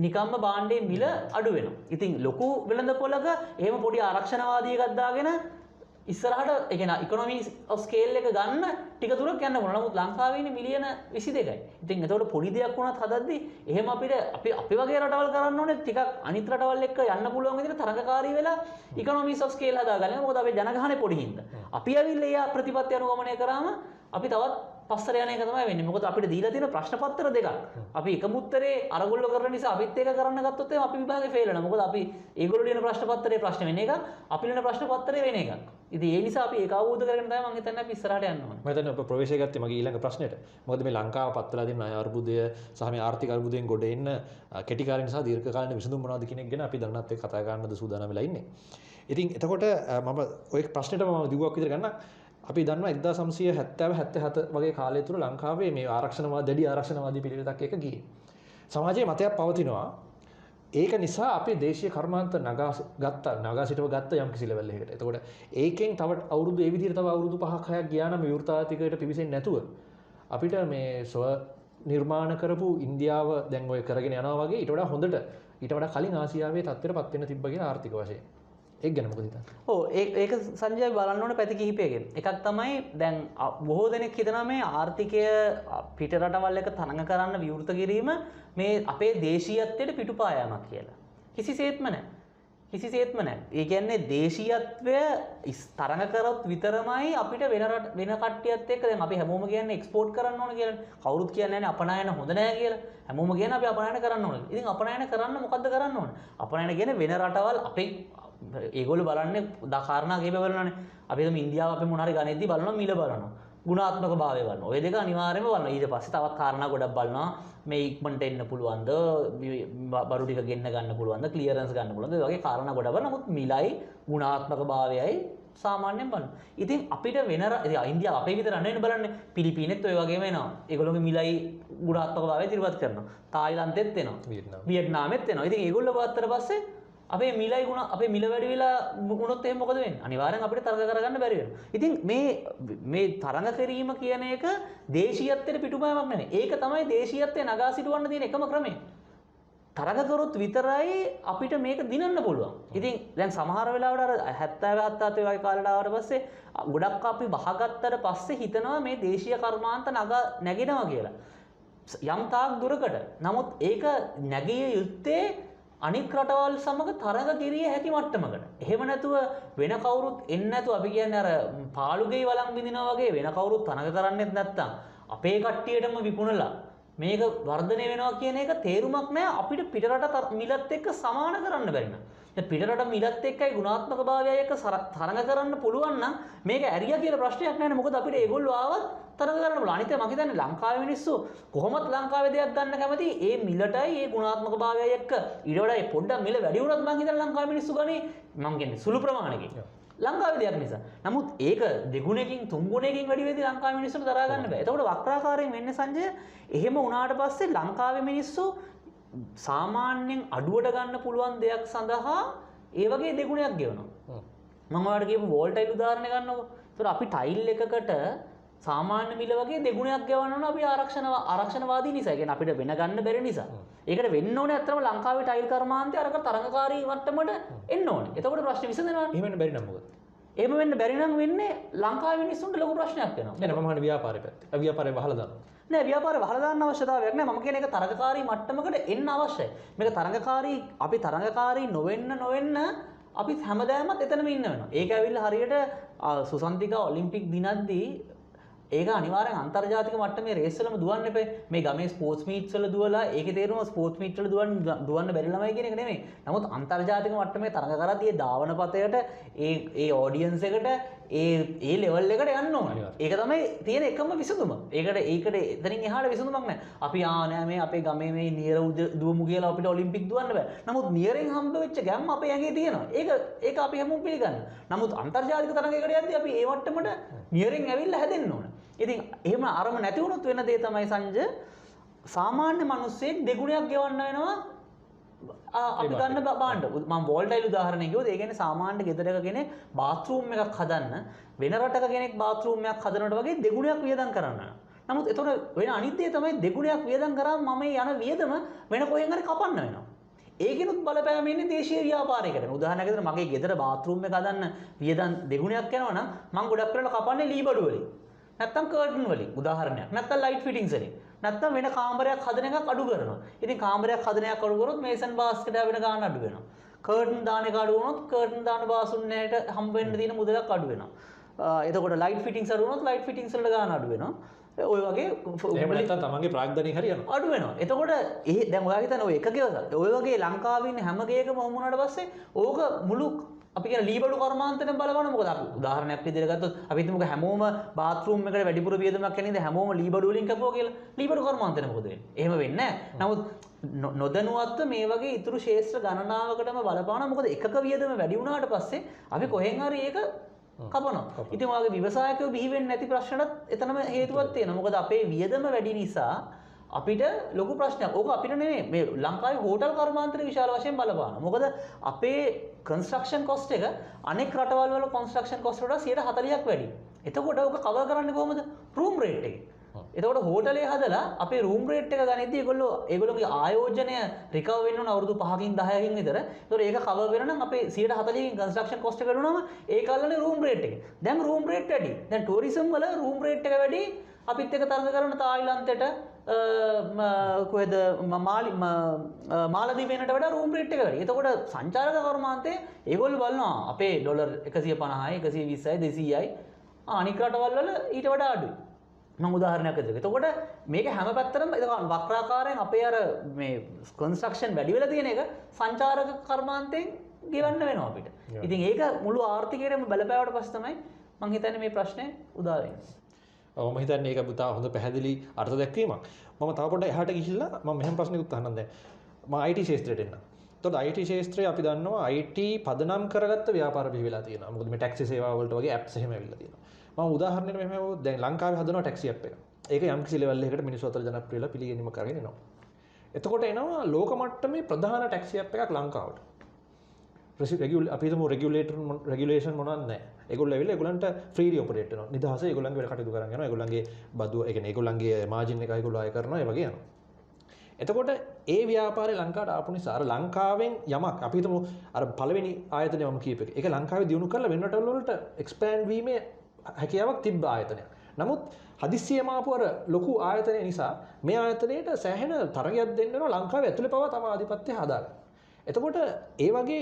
නිකම්ම භාණ්ඩයේ මිල අඩු වෙනවා. ඉතින් ලොකු වෙළඳපොළක එහෙම පොඩි ආරක්ෂණවාදී එකක් දාගෙන ඉස්සරහට ඒ කියන්නේ ඉකොනොමීස් ඔෆ් ස්කේල් එක ගන්න ටික දුරක් යන්න ඕන. නමුත් ලංකාවේ ඉන්නේ මිලියන 22යි. ඉතින් එතකොට පොඩි දෙයක් වුණත් හදද්දි එහෙම අපිට අපි වගේ රටවල් කරන්න ඕනේ ටිකක් අනිත් රටවල් එක්ක යන්න පුළුවන් විදිහට තරඟකාරී වෙලා ඉකොනොමීස් ඔෆ් ස්කේල් හදාගන්න. මොකද අපේ ජනගහනය පොඩි හින්දා. අපි ඇවිල්ලා ඒ ප්‍රතිපත්ති අනුගමනය කරාම අපි තවත් පස්සට යන එක තමයි වෙන්නේ. මොකද අපිට දීලා තියෙන ප්‍රශ්න පත්‍ර දෙකක්. අපි එකම උත්තරේ අරගොල්ලෝ කරන නිසා අපිත් ඒක කරන්න ගත්තොත් එහෙනම් අපි විභාගේ ෆේල් වෙනවා. මොකද අපි ඒගොල්ලෝ ලියන ප්‍රශ්න පත්‍රයේ ප්‍රශ්න වෙන එකක්, අපි ලියන ප්‍රශ්න පත්‍රයේ වෙන එකක්. ඉතින් ඒ නිසා අපි ඒක අවබෝධ කරගෙන තමයි මම හිතන්නේ අපි ඉස්සරහට යන්න ඕනේ. මම හිතන්නේ ඔබ ප්‍රවේශය ගත්තේ මගේ ඊළඟ ප්‍රශ්නෙට. මොකද මේ ලංකාව පත්වලා දෙන ණය අර්බුදය සහ මේ ආර්ථික අර්බුදයෙන් ගොඩ එන්න කෙටි කාලින සහ දීර්ඝ කාලින විසඳුම් මොනවද කියන එක ගැන අපි දැනනත් එක්ක කතා කරන්නද සූදානම් වෙලා ඉන්නේ. ඉතින් එතකොට මම ওই ප්‍රශ්නෙට මම දිගුවක් විතර ගන්නම්. අපි දන්නවා 1970 77 වගේ කාලය තුර ලංකාවේ මේ දැඩි ආරක්ෂණවාදී පිළිවෙතක් එක ගියේ. සමාජයේ මතයක් පවතිනවා. ඒක නිසා අපි දේශීය කර්මාන්ත නගා සිටව ගත්ත යම් කිසි ලෙවල් එකකට. එතකොට ඒකෙන් තව අවුරුදු ඒ විදිහට තව අවුරුදු 5ක් 6ක් ගියා නම් විවෘතාර්ථිකයට පිවිසෙන්නේ නැතුව අපිට මේ ස්ව නිර්මාණ කරපු ඉන්දියාව දැන් ඔය කරගෙන යනවා වගේ ඊට වඩා හොඳට ඊට වඩා කලින් ආසියාවේ තත්ත්වයටපත් වෙන්න තිබ්බ කියලා ආර්ථික වශයෙන්. ඒක ගැන මොකද හිතන්නේ? ඔව් ඒක සංජය බලන්න ඕනේ පැති කිහිපයකින්. එකක් තමයි දැන් බොහෝ දෙනෙක් හිතනවා මේ ආර්ථිකය පිට රටවල් එක තරඟ කරන්න විවෘත කිරීම මේ අපේ දේශීයත්වයට පිටුපායාමක් කියලා. කිසිසේත්ම නැහැ. කිසිසේත්ම නැහැ. ඒ කියන්නේ දේශීයත්වය තරඟ කරොත් විතරමයි අපිට වෙන කට්ටියත් එක්ක දැන් අපි හැමෝම කියන්නේ එක්ස්පෝර්ට් කරන්න ඕන කියලා. කවුරුත් කියන්නේ නැහැ අපනයන හොඳ නැහැ කියලා. හැමෝම කියන්නේ අපි අපනයන කරන්න ඕන. ඉතින් අපනයන කරන්න මොකද්ද කරන්න ඕන? අපනයන කියන්නේ වෙන රටවල් අපේ ඒගොල්ලෝ බලන්නේ කාරණා කීප බලනවානේ. අපි හිතමු ඉන්දියාව අපි මොනාරි ගණෙද්දි බලනවා මිල බලනවා. ගුණාත්මක භාවය බලනවා. ඔය දෙක අනිවාර්යයෙන්ම බලනවා. ඊට පස්සේ තවත් කාරණා ගොඩක් බලනවා. මේ ඉක්මනට එන්න පුළුවන්ද? බඩු ටික ගෙන්න ගන්න පුළුවන්ද? ක්ලියරන්ස් ගන්න පුළුවන්ද? ඒ වගේ කාරණා ගොඩක් බලනවා. නමුත් මිලයි ගුණාත්මක භාවයයි සාමාන්‍යයෙන් බලනවා. ඉතින් අපිට වෙන ඉන්දියාව අපේ විතර නෙවෙයි බලන්නේ. පිලිපීනෙත් ඔය වගේම එනවා. ඒගොල්ලෝගේ මිලයි ගුණාත්මක භාවය ඉදිරිපත් කරනවා. තායිලන්තෙත් එනවා. වියට්නාමෙත් එනවා. ඉතින් ඒගොල්ලෝ ගත්තට පස්සේ අපේ මිලයි ගුණ අපේ මිල වැඩි වෙලා වුණොත් එහෙනම් මොකද වෙන්නේ? අනිවාර්යෙන් අපිට තරඟ කරගන්න බැරි වෙනවා. ඉතින් මේ තරඟ කිරීම කියන එක දේශීයත්වයට පිටුපෑමක් නෙවෙයි. ඒක තමයි දේශීයත්වය නගා සිටවන්න තියෙන එකම ක්‍රමය. තරඟ කරොත් විතරයි අපිට මේක දිනන්න පුළුවන්. ඉතින් දැන් සමහර වෙලාවට අර 70 70 වගේ කාලේට ආවට පස්සේ ගොඩක් අපි වහගත්තට පස්සේ හිතනවා මේ දේශීය කර්මාන්ත නැගිනවා කියලා. යම් තාක් දුරකට. නමුත් ඒක නැගිය යුත්තේ අනික් රටවල් සමග තරඟ කිරිය හැකි මට්ටමකට. එහෙම නැතුව වෙන කවුරුත් එන්නේ නැතුව අපි කියන්නේ අර පාළුගේ වළං බින්දිනවා වගේ වෙන කවුරුත් තරඟ කරන්නේත් නැත්තම් අපේ කට්ටියටම විකුණලා මේක වර්ධනය වෙනවා කියන එක තේරුමක් නැහැ. අපිට පිටරට මිලත් එක්ක සමාන කරන්න බැරි නම්. දැන් පිටරට මිලත් එක්කයි ගුණාත්මක භාවයයි එක්ක තරඟ කරන්න පුළුවන් නම් මේක ඇරියා කියලා ප්‍රශ්නයක් නැහැ. මොකද අපිට ඒගොල්ලෝ ආවත් තරඟ කරන්න පුළුවන්. අනිත් මම හිතන්නේ ලංකාවේ මිනිස්සු කොහොමත් ලංකාවේ දෙයක් ගන්න කැමති. ඒ මිලටයි ඒ ගුණාත්මක භාවයයි එක්ක ඊට වඩා පොඩ්ඩක් මිල වැඩි වුණත් මම හිතන්නේ ලංකාවේ මිනිස්සු ගන්නේ මම කියන්නේ සුළු ප්‍රමාණයකින්. ලංකාවේ දෙයක් නිසා. නමුත් ඒක දෙගුණයකින් තුන් ගුණයකින් වැඩි වෙද්දී ලංකාවේ මිනිස්සුන්ට දරා ගන්න බෑ. එතකොට වක්‍රාකාරයෙන් වෙන්නේ සංජය එහෙම වුණාට පස්සේ ලංකාවේ මිනිස්සු සාමාන්‍යයෙන් අඩුවට ගන්න පුළුවන් දෙයක් සඳහා ඒ වගේ දෙගුණයක් ගෙවනවා. මම ඔයාලට කියපු වෝල් ටයිල් උදාහරණය ගන්නකො. ඒතර අපි ටයිල් එකකට සාමාන්‍ය මිල වගේ දෙගුණයක් ගෙවන්න ඕන අපි ආරක්ෂණවාදී නිසා. ඒ කියන්නේ අපිට වෙන ගන්න බැරි නිසා. ඒකට වෙන්න ඕනේ අත්‍තරම ලංකාවේ ටයිල් කර්මාන්තය අරක තරඟකාරී මට්ටමට එන්න ඕනේ. එතකොට ප්‍රශ්නේ විසඳෙනවා. එහෙම වෙන්න බැරි නම් මොකද? එහෙම වෙන්න බැරි නම් වෙන්නේ ලංකාවේ මිනිස්සුන්ට ලොකු ප්‍රශ්නයක් වෙනවා. නෑ මම හන්නේ ව්‍යාපාරේ පැත්ත. ව්‍යාපාරේ වහලා දානවා. නෑ ව්‍යාපාරේ වහලා දාන්න අවශ්‍යතාවයක් නෑ. මම කියන එක තරඟකාරී මට්ටමකට එන්න අවශ්‍යයි. මේක අපි තරඟකාරී නොවෙන්න අපි හැමදාමත් එතනම ඉන්න වෙනවා. ඒක ඇවිල්ලා හරියට සුසන්තිකා ඔලිම්පික් දිනද්දී ඒක අනිවාර්යෙන් අන්තර්ජාතික මට්ටමේ රේස් වලම දුවන්න එපේ. මේ ගමේ ස්පෝර්ට්ස් මීට්ස් වල දුවලා ඒකේ තේරුම ස්පෝර්ට්ස් මීට් වල දුවන්න බැරි ළමයි කියන එක නෙමෙයි. නමුත් අන්තර්ජාතික මට්ටමේ තරඟ කරද්දී ඒ ධාවන පතයට ඒ ඔඩියන්ස් එකට ඒ ලෙවල් එකට යන්න ඕන. ඒක තමයි තියෙන එකම විසඳුම. ඒකට එතනින් එහාට විසඳුමක් නැහැ. අපි නෑ මේ අපේ ගමේ මේ නියර දුවමු කියලා අපිට ඔලිම්පික් දුවන්න බෑ. නමුත් නියරෙන් හම්බ වෙච්ච ගැම්ම අපේ ඇඟේ තියෙනවා. ඒක අපි හැමෝම පිළිගන්නවා. නමුත් අන්තර්ජාතික තරඟයකට යද්දී අපි ඒ මට්ටමට නියරෙන් ඇවිල්ලා හැදෙන්න ඕන. ඉතින් එහෙම අරම නැති වුණොත් වෙන දේ තමයි සංජය සාමාන්‍ය මිනිස්සෙක් දෙගුණයක් ගෙවන්න වෙනවා අපි ගන්න බාණ්ඩ. මම වෝල් ටයිල් උදාහරණයක් කිව්වොත් ඒ කියන්නේ සාමාන්‍ය ගෙදරක කෙනෙක් බාත්රූම් එකක් හදන්න වෙන රටක කෙනෙක් බාත්රූම් එකක් හදනකොට වගේ දෙගුණයක් වියදම් කරන්න. නමුත් එතකොට වෙන අනිත් දේ තමයි දෙගුණයක් වියදම් කරාම මම යන වියදම වෙන කොහෙන් හරි කපන්න වෙනවා. ඒකිනුත් බලපෑම ඉන්නේ දේශීය ව්‍යාපාරයකට. උදාහරණයක් විදිහට මගේ ගෙදර බාත්රූම් එක හදන්න වියදම් දෙගුණයක් යනවා නම් මම ගොඩක් වෙලාවට කපන්නේ ලී බඩු වලින්. නැත්තම් කර්ටන් වලින් උදාහරණයක්. නැත්තම් ලයිට් ෆිටින්ග්ස් වලින්. නැත්තම් වෙන කාමරයක් හදන එකක් අඩු කරනවා. ඉතින් කාමරයක් හදන එකක් අඩු කරොත් මේසන් බාස්කට් එක වෙන ගාන අඩු වෙනවා. කර්ටන් දාන එක අඩු වුණොත් කර්ටන් දාන බාසුන්නයට හම්බ වෙන්න තියෙන මුදලක් අඩු වෙනවා. එතකොට ලයිට් ෆිටින්ග්ස් අඩු වුණොත් ලයිට් ෆිටින්ග්ස් වලට ගාන අඩු වෙනවා. ඔය වගේ එහෙම නැත්නම් තමන්ගේ ප්‍රාග්ධනය හරියනවා. අඩු වෙනවා. එතකොට දැන් ඔයා හිතන්නේ ඔය එකකේවත් ඔය වගේ ලංකාවේ ඉන්න හැම ගේකම වුණාට පස්සේ ඕක මුළු අපි කියන ලීබඩු කර්මාන්තයෙන් බලවන්න. මොකද අපි උදාහරණයක් විදිහට ගත්තොත් අපි හිතමුකෝ හැමෝම බාත්රූම් එකට වැඩිපුර වියදමක් යන්නේ ඉතින් හැමෝම ලීබඩු වලින් කපුවා කියලා. ලීබඩු කර්මාන්තයෙන් මොකද වෙන්නේ? එහෙම වෙන්නේ නැහැ. නමුත් නොදැනුවත්ව මේ වගේ ඉතුරු ශේෂ්ත්‍ර ගණනාවකටම බලපානවා. මොකද එකක වියදම වැඩි වුණාට පස්සේ අපි කොහෙන් හරි ඒක කපනවා. ඉතින් ඔයාගේ ව්‍යවසායකයෝ බිහි වෙන්නේ නැති ප්‍රශ්නටත් එතනම හේතුවක් තියෙනවා. මොකද අපේ වියදම වැඩි නිසා අපිට ලොකු ප්‍රශ්නයක්. ඕක අපිට නෙමෙයි. මේ ලංකාවේ හෝටල් කර්මාන්තේ විශාල වශයෙන් බලපානවා. මොකද අපේ කන්ස්ට්‍රක්ෂන් කොස්ට් එක අනෙක් රටවල් වල කන්ස්ට්‍රක්ෂන් කොස්ට් වලට 140ක් වැඩි. එතකොට ඕක කවර් කරන්නේ කොහොමද? රූම් රේට් එකේ. එතකොට හෝටලේ හදලා අපේ රූම් රේට් එක ගනිද්දී ඒගොල්ලෝගේ ආයෝජනය රිකවර් වෙන්න ඕන අවුරුදු 5කින් 10කින් විතර. ඒතකොට ඒක කවර් වෙන නම් අපේ 140කින් කන්ස්ට්‍රක්ෂන් කොස්ට් එක වැඩි වුණාම ඒක අල්ලන්නේ රූම් රේට් එක. දැන් රූම් රේට් වැඩි. දැන් ටූරිසම් වල රූම් රේට් එක වැඩි. අපිත් එක තරඟ කරන තායිලන්තයට කොහෙද මාලදීපේනට වඩා රූම් රේට් එක වැඩි. එතකොට සංචාරක කර්මාන්තේ ඒගොල්ලෝ බලනවා අපේ ඩොලර් 150යි 120යි 200යි අනික් රටවල් වල ඊට වඩා අඩුයි. මම උදාහරණයක් විදිහට. එතකොට මේක හැම පැත්තටම වක්‍රාකාරයෙන් අපේ අර මේ කන්ස්ට්‍රක්ෂන් වැඩි වෙලා තියෙන එක සංචාරක කර්මාන්තයෙන් ගෙවන්න වෙනවා අපිට. ඉතින් ඒක මුළු ආර්ථිකයටම බලපෑවට පස්සේ තමයි මම හිතන්නේ මේ ප්‍රශ්නේ උදා වෙන්නේ. මම හිතන්නේ ඒක පුතා හොඳ පැහැදිලි අර්ථ දැක්වීමක්. මම තව පොඩ්ඩක් එහාට ගිහිල්ලා මම මෙහෙම ප්‍රශ්නයකට අහන්න දැන්. මම IT ශාස්ත්‍රයට එන්න. එතකොට IT ශාස්ත්‍රය අපි දන්නවා IT පදනම් කරගත්ත ව්‍යාපාර බිහි වෙලා තියෙනවා. මොකද මේ ටැක්සි සේවා වලට වගේ ඇප්ස් එහෙම ඇවිල්ලා තියෙනවා. මම උදාහරණයක් මෙහෙම දැන් ලංකාවේ හදනවා ටැක්සි ඇප් එක. ඒක යම් කිසි ලෙවල් එකකට මිනිස්සු අතර ජනප්‍රියලා පිළිගැනීම කරගෙන එනවා. එතකොට එනවා ලෝක මට්ටමේ ප්‍රධාන ටැක්සි ඇප් එකක් ලංකාවට. අපි හිතමු රෙගියුලේෂන් මොනවත් නැහැ. ඒගොල්ලෝ ඇවිල්ලා ඒගොල්ලන්ට ෆ්‍රීලි ඔපරේට් කරනවා. නිදහසේ ඒගොල්ලන්ගේ වැඩ කටයුතු කරන් යනවා. ඒගොල්ලන්ගේ බදු ඒ කියන්නේ ඒගොල්ලන්ගේ මාජින් එක ඒගොල්ලෝ අය කරනවා. ඒ වගේ යනවා. එතකොට ඒ ව්‍යාපාරේ ලංකාවට ආපු නිසා අර ලංකාවෙන් යමක් අපි හිතමු අර පළවෙනි ආයතනය මම කියපු එක. ඒක ලංකාවේ දියුණු කරලා වෙන රටවල් වලට එක්ස්පෑන්ඩ් වීමේ හැකියාවක් තිබ්බ ආයතනයක්. නමුත් හදිස්සියම ආපු අර ලොකු ආයතනය නිසා මේ ආයතනයට සෑහෙන තරගයක් දෙන්න වෙනවා ලංකාවේ ඇතුලේ පවා තම ආධිපත්‍ය හදාගන්න. එතකොට ඒ වගේ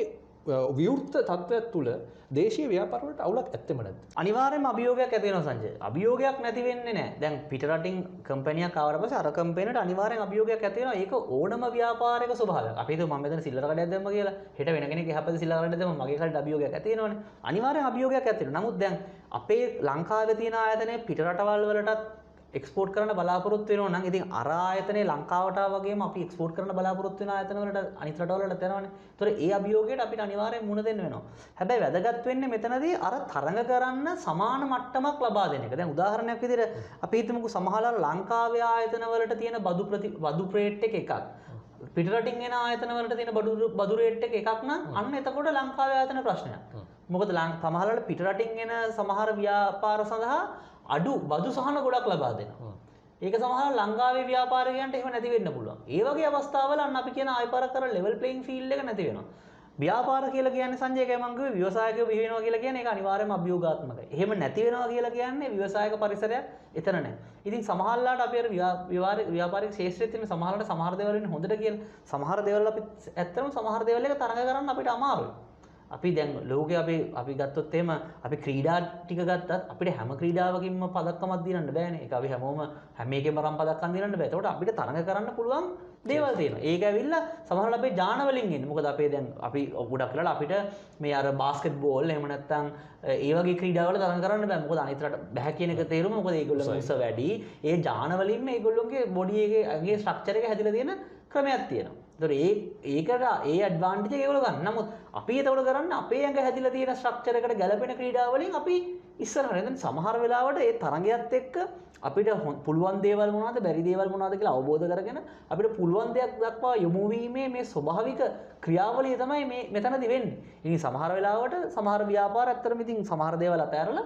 විවෘත තත්ත්වයක් තුළ දේශීය ව්‍යාපාර වලට අවුලක් ඇත්තෙම නැද්ද? අනිවාර්යයෙන්ම අභියෝගයක් ඇති වෙනවා සංජය. අභියෝගයක් නැති වෙන්නේ නැහැ. දැන් පිට රටින් කම්පැනියක් ආවට පස්සේ අර කම්පැනිට අනිවාර්යෙන් අභියෝගයක් ඇති වෙනවා. ඒක ඕනම ව්‍යාපාරයක ස්වභාවයක්. අපි හිතුව මම මෙතන සිල්ලර කඩයක් දැම්ම කියලා. හෙට වෙන කෙනෙක් එහා පැත්තේ සිල්ලර කඩයක් දැම්ම මගේ කඩට අභියෝගයක් ඇති වෙනවනේ. අනිවාර්යෙන් අභියෝගයක් ඇති වෙනවා. නමුත් දැන් අපේ ලංකාවේ තියෙන ආයතනය පිට රටවල් වලටත් එක්ස්පෝර්ට් කරන්න බලාපොරොත්තු වෙනවා නම් ඉතින් අර ආයතනේ ලංකාවට වගේම අපි එක්ස්පෝර්ට් කරන්න බලාපොරොත්තු වෙන ආයතන වලට අනිත් රටවල් වලට යනවානේ. ඒතොර ඒ අභියෝගයට අපිට අනිවාර්යෙන් මුහුණ දෙන්න වෙනවා. හැබැයි වැදගත් වෙන්නේ මෙතනදී අර තරඟ කරන්න සමාන මට්ටමක් ලබා දෙන එක. දැන් උදාහරණයක් විදිහට අපි හිතමුකෝ සමහරවල් ලංකාවේ ආයතන වලට තියෙන බදු රේට් එක එකක්. පිට රටින් එන ආයතන වලට තියෙන බදු රේට් එක එකක් නම් අන්න එතකොට ලංකාවේ ආයතන ප්‍රශ්නයක්. මොකද සමහරවල් පිට රටින් එන සමහර ව්‍යාපාර සඳහා අඩු බදු සහන ගොඩක් ලබා දෙනවා. ඒක සමහර ලංකාවේ ව්‍යාපාරිකයන්ට එහෙම නැති වෙන්න පුළුවන්. ඒ වගේ අවස්ථාවල අන්න අපි කියන ආයපාරක කර level playing field එක නැති වෙනවා. ව්‍යාපාර කියලා කියන්නේ සංජය කේ මං කිව්වේ ව්‍යවසායකයෝ බිහි වෙනවා කියලා කියන්නේ ඒක අනිවාර්යයෙන්ම අභියෝගාත්මකයි. එහෙම නැති වෙනවා කියලා කියන්නේ ව්‍යවසායක පරිසරයක් එතන නැහැ. ඉතින් සමහරලාට අපි අර ව්‍යාපාරික ශාස්ත්‍රයේ තියෙන සමහරලාට සමහර දේවල් වෙන හොඳට කියන සමහර දේවල් අපි ඇත්තටම සමහර දේවල් එක තරඟ කරන්න අපිට අමාරුයි. අපි දැන් ලෝකේ අපි ගත්තොත් එහෙම අපි ක්‍රීඩා ටික ගත්තත් අපිට හැම ක්‍රීඩාවකින්ම පදක්කමක් දිනන්න බෑනේ. ඒක අපි හැම එකෙම රම් පදක්කම් දිනන්න බෑ. ඒකට අපිට තරඟ කරන්න පුළුවන් දේවල් තියෙනවා. ඒක ඇවිල්ලා සමහරවිට අපේ ඥාන වලින් එන්නේ. මොකද අපේ දැන් අපි ගොඩක් වෙලාවට අපිට මේ අර බාස්කට් බෝල් එහෙම නැත්නම් ඒ වගේ ක්‍රීඩාවල තරඟ කරන්න බෑ. මොකද අනිත් රට බෑ කියන එක තේරුම. මොකද ඒගොල්ලෝ උස වැඩි. ඒ ඥාන වලින්ම ඒගොල්ලෝගේ බොඩි එකේ ස්ට්‍රක්චර් එක හැදිලා තියෙන ක්‍රමයක් තියෙනවා. ඒකට ඒ ඇඩ්වාන්ටේජ් එක ඒගොල්ලෝ ගන්න. නමුත් අපි ඒතකොට කරන්නේ අපේ ඇඟ හැදිලා තියෙන ස්ට්‍රක්චර් එකට ගැලපෙන ක්‍රීඩා වලින් අපි ඉස්සරහට දැන් සමහර වෙලාවට ඒ තරගයත් එක්ක අපිට පුළුවන් දේවල් මොනවද බැරි දේවල් මොනවද කියලා අවබෝධ කරගෙන අපිට පුළුවන් දෙයක් දක්වා යොමු වීමේ මේ ස්වභාවික ක්‍රියාවලිය තමයි මේ මෙතනදී වෙන්නේ. ඉතින් සමහර වෙලාවට සමහර ව්‍යාපාර ඇත්තටම ඉතින් සමහර දේවල් අතහැරලා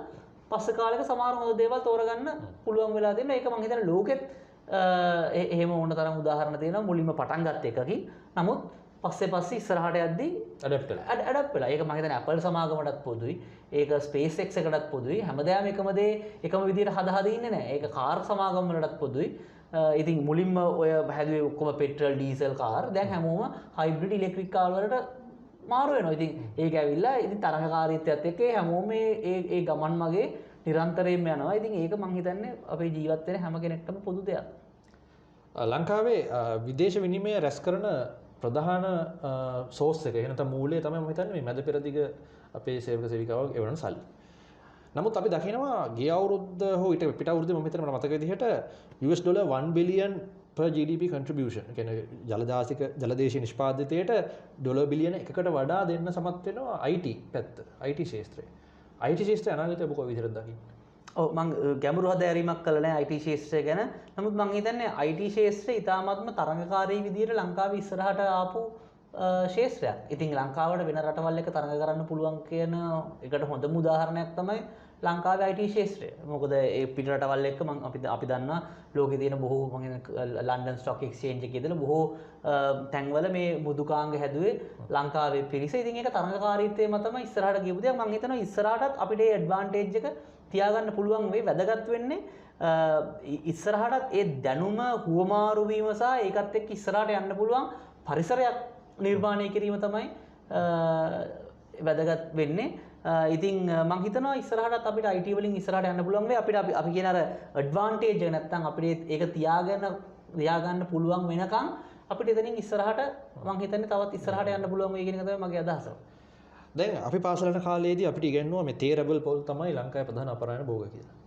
පස්සේ කාලෙක සමහර හොඳ දේවල් තෝරගන්න පුළුවන් වෙලා තියෙනවා. ඒක මම හිතන්නේ ලෝකෙත් එහෙම ඕන තරම් උදාහරණ තියෙනවා. මුලින්ම පටන් ගත්ත එකකින් නමුත් පස්සේ ඉස්සරහට යද්දී ඇඩප් වෙලා. ඒක මම හිතන්නේ Apple සමාගමටත් පොදුයි. ඒක SpaceX එකටත් පොදුයි. හැමදාම එකම දේ එකම විදිහට හදා ඉන්නේ නැහැ. ඒක කාර් සමාගම් වලටත් පොදුයි. ඉතින් මුලින්ම ඔය හැදුවේ ඔක්කොම පෙට්‍රල් ඩීසල් කාර්. දැන් හැමෝම හයිබ්‍රිඩ් ඉලෙක්ට්‍රික් කාර් වලට මාරු වෙනවා. ඉතින් ඒක ඇවිල්ලා ඉතින් තරඟකාරීත්වයත් එක්ක හැමෝම ඒ ගමන් මගේ නිරන්තරයෙන්ම යනවා. ඉතින් ඒක මම හිතන්නේ අපේ ජීවත් වෙන හැම කෙනෙක්ටම පොදු දෙයක්. ලංකාවේ විදේශ විනිමය රැස් කරන ප්‍රධාන සෝස් එක එහෙනම් මූලය තමයි මම හිතන්නේ මේ මැද පෙරදිග අපේ සේවක සේවිකාවෝ එවන සල්ලි. නමුත් අපි දකිනවා ගිය අවුරුද්ද හෝ ඊට පිට අවුරුද්දේ මම හිතන්නේ මට මතක විදිහට $1 billion per GDP contribution කියන්නේ ජලදේශීය නිෂ්පාදිතයට ඩොලර් බිලියන 1කට වඩා දෙන්න සමත් වෙනවා IT පැත්ත. IT ශාස්ත්‍රය. IT ශාස්ත්‍රය අනාගතය ඔබ කොයි විදිහටද දකින්නේ? ඔව් මම ගැඹුරු හදාරීමක් කළා නෑ IT ශාස්ත්‍රය ගැන. නමුත් මම හිතන්නේ IT ශාස්ත්‍රය ඉතාමත්ම තරඟකාරී විදිහට ලංකාවේ ඉස්සරහට ආපු ශාස්ත්‍රයක්. ඉතින් ලංකාවට වෙන රටවල් එක තරඟ කරන්න පුළුවන් කියන එකට හොඳම උදාහරණයක් තමයි ලංකාවේ IT ශාස්ත්‍රය. මොකද ඒ පිට රටවල් එක්ක අපි දන්නවා ලෝකේ තියෙන බොහෝ ලන්ඩන් ස්ටොක් එක්ස්චේන්ජ් එකේ ඉඳලා බොහෝ තැන්වල මේ මුදුකාංග හැදුවේ ලංකාවේ පිරිස. ඉතින් ඒක තරඟකාරීත්වයේ මතම ඉස්සරහට ගියපු දෙයක්. මම හිතනවා ඉස්සරහටත් අපිට ඒ ඇඩ්වාන්ටේජ් එක තියාගන්න පුළුවන් වෙයි. වැදගත් වෙන්නේ ඉස්සරහටත් ඒ දැනුම හුවමාරු වීම සහ ඒකත් එක්ක ඉස්සරහට යන්න පුළුවන් පරිසරයක් නිර්මාණය කිරීම තමයි වැදගත් වෙන්නේ. ඉතින් මං හිතනවා ඉස්සරහටත් අපිට IT වලින් ඉස්සරහට යන්න පුළුවන් වෙයි. අපිට අපි කියන අර ඇඩ්වාන්ටේජ් එක නැත්තම් අපිට ඒක තියාගන්න පුළුවන් වෙනකන් අපිට එතනින් ඉස්සරහට මං හිතන්නේ තවත් ඉස්සරහට යන්න පුළුවන් වෙයි කියන එක තමයි මගේ අදහස. දැන් අපි පාසලට කාලේදී අපිට ඉගෙනුවා මේ තේරබල් පොල් තමයි ලංකාවේ ප්‍රධාන අපරාධ භෝග කියලා.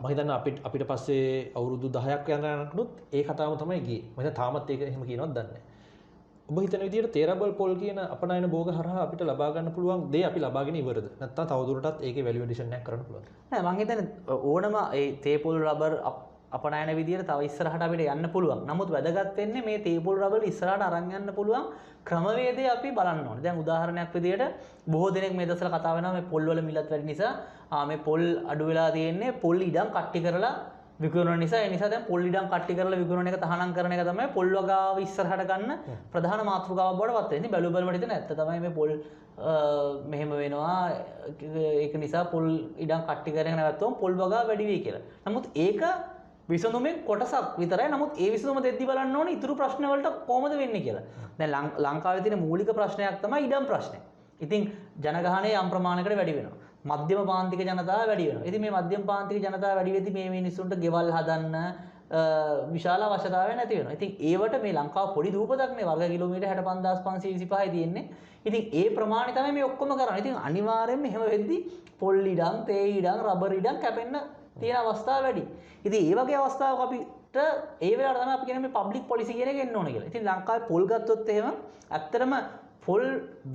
මම හිතන්නේ අපිට පස්සේ අවුරුදු 10ක් යනකනුත් ඒ කතාවම තමයි ගියේ. මම හිතන්නේ තාමත් ඒක එහෙම කියනවද දන්නේ නැහැ. ඔබ හිතන විදිහට තේරබල් පොල් කියන අපනයන භෝග හරහා අපිට ලබා ගන්න පුළුවන් දේ අපි ලබාගෙන ඉවරද? නැත්නම් තවදුරටත් ඒකේ වැලියු ඇඩිෂන් එකක් කරන්න පුළුවන්ද? නෑ මම හිතන්නේ ඕනම ඒ තේපොල් රබර් අපනයන විදිහට තව ඉස්සරහට අපිට යන්න පුළුවන්. නමුත් වැදගත් වෙන්නේ මේ තේපොල් රබර් ඉස්සරහට අරන් යන්න පුළුවන් ක්‍රමවේදය අපි බලන්න ඕනේ. දැන් උදාහරණයක් විදිහට බොහෝ දෙනෙක් මේ දවස්වල කතා වෙනවා මේ පොල් වල මිලත් වැඩි නිසා මේ පොල් අඩු වෙලා තියෙන්නේ පොල් ඉඩම් කට්ටි කරලා විකුණන නිසා. ඒ නිසා දැන් පොල් ඉඩම් කට්ටි කරලා විකුණන එක තහනම් කරන එක තමයි පොල් වගාව ඉස්සරහට ගන්න ප්‍රධාන මාතෘකාවක් බවට පත් වෙන්නේ. බැලු බැලමට හිතන ඇත්ත තමයි මේ පොල් මෙහෙම වෙනවා. ඒක නිසා පොල් ඉඩම් කට්ටි කරගෙන නැවතුම් පොල් වගාව වැඩි වෙයි කියලා. නමුත් ඒක විසඳුමේ කොටසක් විතරයි. නමුත් ඒ විසඳුම දෙද්දි බලන්න ඕනේ ඉතුරු ප්‍රශ්න වලට කොහොමද වෙන්නේ කියලා. දැන් ලංකාවේ තියෙන මූලික ප්‍රශ්නයක් තමයි ඉඩම් ප්‍රශ්නය. ඉතින් ජනගහනය යම් ප්‍රමාණයකට වැඩි වෙනවා. මධ්‍යම පාන්තික ජනතාව වැඩි වෙනවා. ඉතින් මේ මධ්‍යම පාන්තික ජනතාව වැඩි වෙද්දි මේ මිනිස්සුන්ට ගෙවල් හදන්න විශාල අවශ්‍යතාවයක් නැති වෙනවා. ඉතින් ඒවට මේ ලංකාව පොඩි දූපතක්නේ වර්ග කිලෝමීටර් 65525යි තියෙන්නේ. ඉතින් ඒ ප්‍රමාණය තමයි මේ ඔක්කොම කරන්නේ. ඉතින් අනිවාර්යයෙන්ම එහෙම වෙද්දි පොල් ඉඩම්, තේ ඉඩම්, රබර් ඉඩම් කැපෙන්න තියෙන අවස්ථා වැඩි. ඉතින් ඒ වගේ අවස්ථාවක අපිට ඒ වෙලාවට තමයි අපි කියන්නේ මේ පබ්ලික් පොලිසි කියන එක එන්න ඕනේ කියලා. ඉතින් ලංකාවේ පොල් ගත්තොත් එහෙම ඇත්තටම පොල්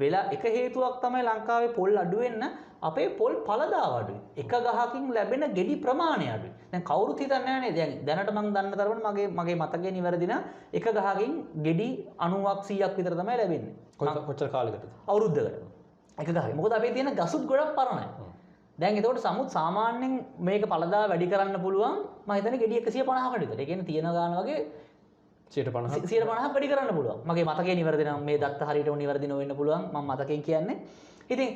වෙලා එක හේතුවක් තමයි ලංකාවේ පොල් අඩු වෙන්න අපේ පොල් ඵලදාව අඩුයි. එක ගහකින් ලැබෙන ගෙඩි ප්‍රමාණය අඩුයි. දැන් කවුරුත් හිතන්නේ නැහැ නේද? දැනට මම දන්න තරමට මගේ මතකයේ නිවැරදි නම් එක ගහකින් ගෙඩි 90ක් 100ක් විතර තමයි ලැබෙන්නේ. කොච්චර කාලයකටද? අවුරුද්දකට. එක ගහකින්. මොකද අපේ තියෙන ගසුත් ගොඩක් පරණයි. දැන් එතකොට සමුත් සාමාන්‍යයෙන් මේක ඵලදාව වැඩි කරන්න පුළුවන් මම හිතන්නේ ගෙඩි 150කට විතර. ඒ කියන්නේ තියෙන ගාන වගේ 150ක් වැඩි කරන්න පුළුවන්. මගේ මතකයේ නිවැරදි නම් මේ දත්ත හරියටම නිවැරදි නොවෙන්න පුළුවන්. මම මතකයෙන් කියන්නේ. ඉතින්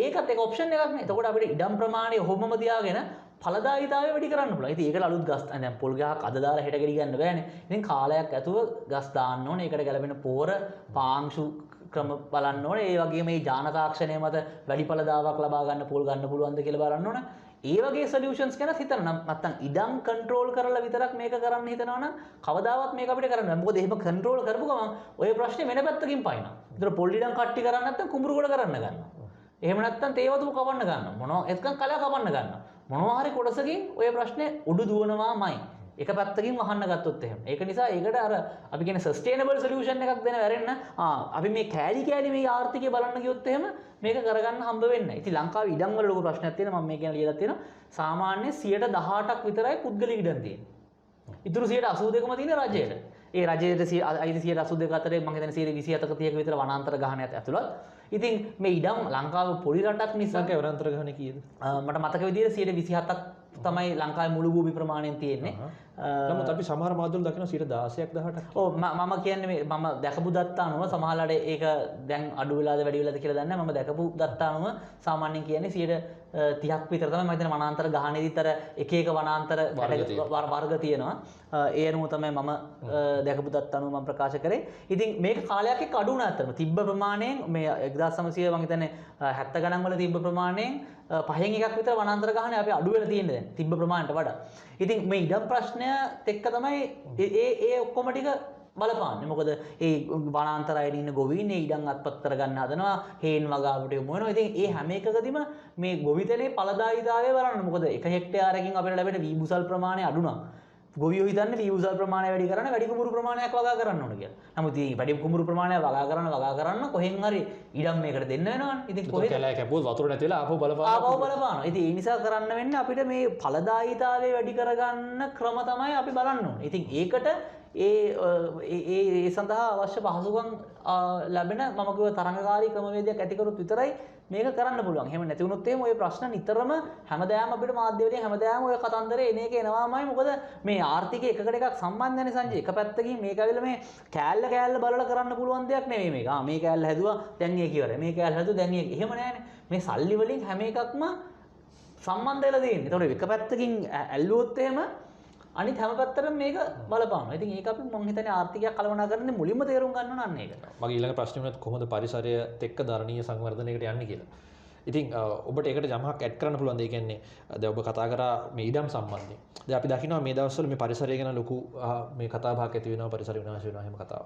ඒකත් එක ඔප්ෂන් එකක් නේ. එතකොට අපිට ඉඩම් ප්‍රමාණය ඔහොමම තියාගෙන ඵලදායීතාවය වැඩි කරන්න පුළුවන්. ඉතින් ඒකට අලුත් ගස් දැන් පොල් ගහක් අද දාලා හෙට ගෙඩි ගන්න බෑනේ. ඉතින් කාලයක් ඇතුව ගස් දාන්න ඕනේ. ඒකට ගැලපෙන පෝර පාංශු ක්‍රම බලන්න ඕනේ. ඒ වගේම මේ ජාන තාක්ෂණය මත වැඩි ඵලදාවක් ලබා ගන්න පොල් ගන්න පුළුවන්ද කියලා බලන්න ඕනේ. ඒ වගේ සොලියුෂන්ස් ගැන හිතන්න නැත්නම් ඉඩම් කන්ට්‍රෝල් කරලා විතරක් මේක කරන්න හිතනවා නම් කවදාවත් මේක අපිට කරන්න බෑ. මොකද එහෙම කන්ට්‍රෝල් කරපු ගමන් ඔය ප්‍රශ්නේ වෙන පැත්තකින් පයින්නවා. ඒතර පොල් ඉඩම් කට්ටි කරන්නේ නැත්නම් කුඹුරු ගොඩ කරන්න ගන්නවා. එහෙම නැත්නම් තේවතුම කවන්න ගන්නවා. මොනවා එතකන් කලයා කවන්න ගන්නවා. මොනවා හරි කොටසකින් ඔය ප්‍රශ්නේ උඩු දුවනවාමයි. එක පැත්තකින් වහන්න ගත්තොත් එහෙම. ඒක නිසා ඒකට අර අපි කියන සස්ටේනබල් සොලියුෂන් එකක් දෙන වැරෙන්න අපි මේ කෑලි මේ ආර්ථිකය බලන්න ගියොත් එහෙම මේක කරගන්න හම්බ වෙන්නේ නැහැ. ඉතින් ලංකාවේ ඉඩම් වල ලොකු ප්‍රශ්නයක් තියෙනවා. මම මේ කියන ලියලා තියෙනවා. සාමාන්‍ය 18%ක් විතරයි පුද්ගලික ඉඩම් තියෙන්නේ. ඉතුරු 82%ම තියෙන රජයට. ඒ රජයට අයිති 82% අතරේ මම හිතන්නේ 27%ක 30ක විතර වනාන්තර ගහනයත් ඇතුළත්. ඉතින් මේ ඉඩම් ලංකාව පොඩි රටක් නිසා වනාන්තර ගහන කීයද? මට මතක විදිහට 27%ක් තමයි ලංකාවේ මුළු භූමි ප්‍රමාණයෙන් තියෙන්නේ. නමුත් අපි සමහර මාධ්‍යවල දකිනවා 16ක් 18ක්. ඔව් මම කියන්නේ මම දැකපු දත්ත අනුව සමහරවිට ඒක දැන් අඩු වෙලාද වැඩි වෙලාද කියලා දන්නේ නැහැ. මම දැකපු දත්ත අනුව සාමාන්‍යයෙන් කියන්නේ 30ක් විතර තමයි මම හිතන්නේ වනාන්තර ගහනේදීත් අර එක වනාන්තර වර්ග තියෙනවා. ඒ අනුව තමයි මම දැකපු දත්ත අනුව මම ප්‍රකාශ කරේ. ඉතින් මේක කාලයක් එක්ක අඩු වුණා අතරම තිබ්බ ප්‍රමාණයෙන් මේ 1900 මම හිතන්නේ 70 ගණන් වල තිබ්බ ප්‍රමාණයෙන් පහෙන් එකක් විතර වනාන්තර ගහනේ අපි අඩු වෙලා තියෙන්නේ දැන් තිබ්බ ප්‍රමාණයට වඩා. ඉතින් මේ ඉඩම් ප්‍රශ්නයත් එක්ක තමයි ඒ ඔක්කොම ටික බලපාන්නේ. මොකද ඒ වනාන්තර අයින ඉන්න ගොවීන් ඒ ඉඩම් අත්පත් කරගන්න හදනවා, හේන් වගාවට යොමු වෙනවා. ඉතින් ඒ හැම එකකදීම මේ ගොවිතැනේ ඵලදායීතාවය බලන්න. මොකද එක හෙක්ටයාරකින් අපිට ලැබෙන වීබුසල් ප්‍රමාණය අඩු නම් ගොවියෝ හිතන්නේ වීබුසල් ප්‍රමාණය වැඩි කරන්න වැඩි කුඹුරු ප්‍රමාණයක් වගා කරන්න ඕන කියලා. නමුත් ඉතින් වැඩි කුඹුරු ප්‍රමාණයක් වගා කරන්න කොහෙන් හරි ඉඩම් මේකට දෙන්න වෙනවනේ. ඉතින් කොහෙද කැලෑ කැපුවොත් වතුර නැති වෙලා ආපහු බලපානවා. ඉතින් ඒ නිසා කරන්න වෙන්නේ අපිට මේ ඵලදායීතාවය වැඩි කරගන්න ක්‍රම තමයි අපි බලන්න ඕනේ. ඉතින් ඒකට ඒ සඳහා අවශ්‍ය පහසුකම් ලැබෙන මම කිව්ව තරංගකාරී ක්‍රමවේදයක් ඇති කරොත් විතරයි මේක කරන්න පුළුවන්. එහෙම නැති වුණොත් එහෙම ওই ප්‍රශ්න නිතරම හැමදාම අපිට මාධ්‍ය වලින් හැමදාම ওই කතන්දරේ එන එක එනවාමයි. මොකද මේ ආර්ථිකය එකකට එකක් සම්බන්ධ නැහැ සංජය. එක පැත්තකින් මේක ඇවිල්ලා මේ කෑල්ල බලලා කරන්න පුළුවන් දෙයක් නෙවෙයි මේක. මේ කෑල්ල හැදුවා දැන් ඒක ඉවරයි. මේ කෑල්ල හැදුවා දැන් ඒක. එහෙම නැහැනේ. මේ සල්ලි වලින් හැම එකක්ම සම්බන්ධ වෙලා තියෙන්නේ. ඒතකොට එක පැත්තකින් ඇල්ලුවොත් එහෙම අනිත් හැම පැත්තටම මේක බලපානවා. ඉතින් ඒක අපි මම හිතන්නේ ආර්ථිකයක් කළමනාකරන්නේ මුලින්ම තේරුම් ගන්න ඕන අන්න ඒක. මගේ ඊළඟ ප්‍රශ්නේ වුණත් කොහොමද පරිසරයත් එක්ක ධර්මීය සංවර්ධනයකට යන්නේ කියලා. ඉතින් ඔබට ඒකට යමක් ඇඩ් කරන්න පුළුවන්. ඒ කියන්නේ දැන් ඔබ කතා කරා මේ ඉඩම් සම්බන්ධයෙන්. දැන් අපි දකිනවා මේ දවස්වල මේ පරිසරය ගැන ලොකු මේ කතා බහක් ඇති වෙනවා, පරිසර විනාශ වෙනවා එහෙම කතාව.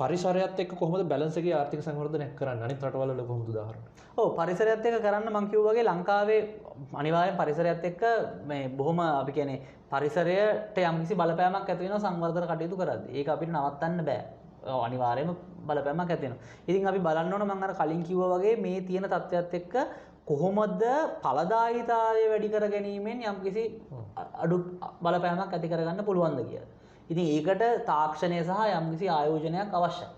පරිසරයත් එක්ක කොහොමද බැලන්ස් එකේ ආර්ථික සංවර්ධනයක් කරන්නේ? අනිත් රටවල වල කොහොමද උදාහරණ? ඔව් පරිසරයත් එක්ක කරන්න මම කිව්වා වගේ ලංකාවේ අනිවාර්යෙන් පරිසරයත් එක්ක මේ බොහොම අපි කියන්නේ පරිසරයට යම්කිසි බලපෑමක් ඇති වෙනවා සංවර්ධන කටයුතු කරද්දී. ඒක අපිට නවත්තන්න බෑ. ඔව් අනිවාර්යයෙන්ම බලපෑමක් ඇති වෙනවා. ඉතින් අපි බලන්න ඕන මම අර කලින් කිව්වා වගේ මේ තියෙන තත්ත්වයක් එක්ක කොහොමද ඵලදායීතාවය වැඩි කර ගැනීමෙන් යම්කිසි අඩු බලපෑමක් ඇති කරගන්න පුළුවන්ද කියලා. ඉතින් ඒකට තාක්ෂණය සහ යම්කිසි ආයෝජනයක් අවශ්‍යයි.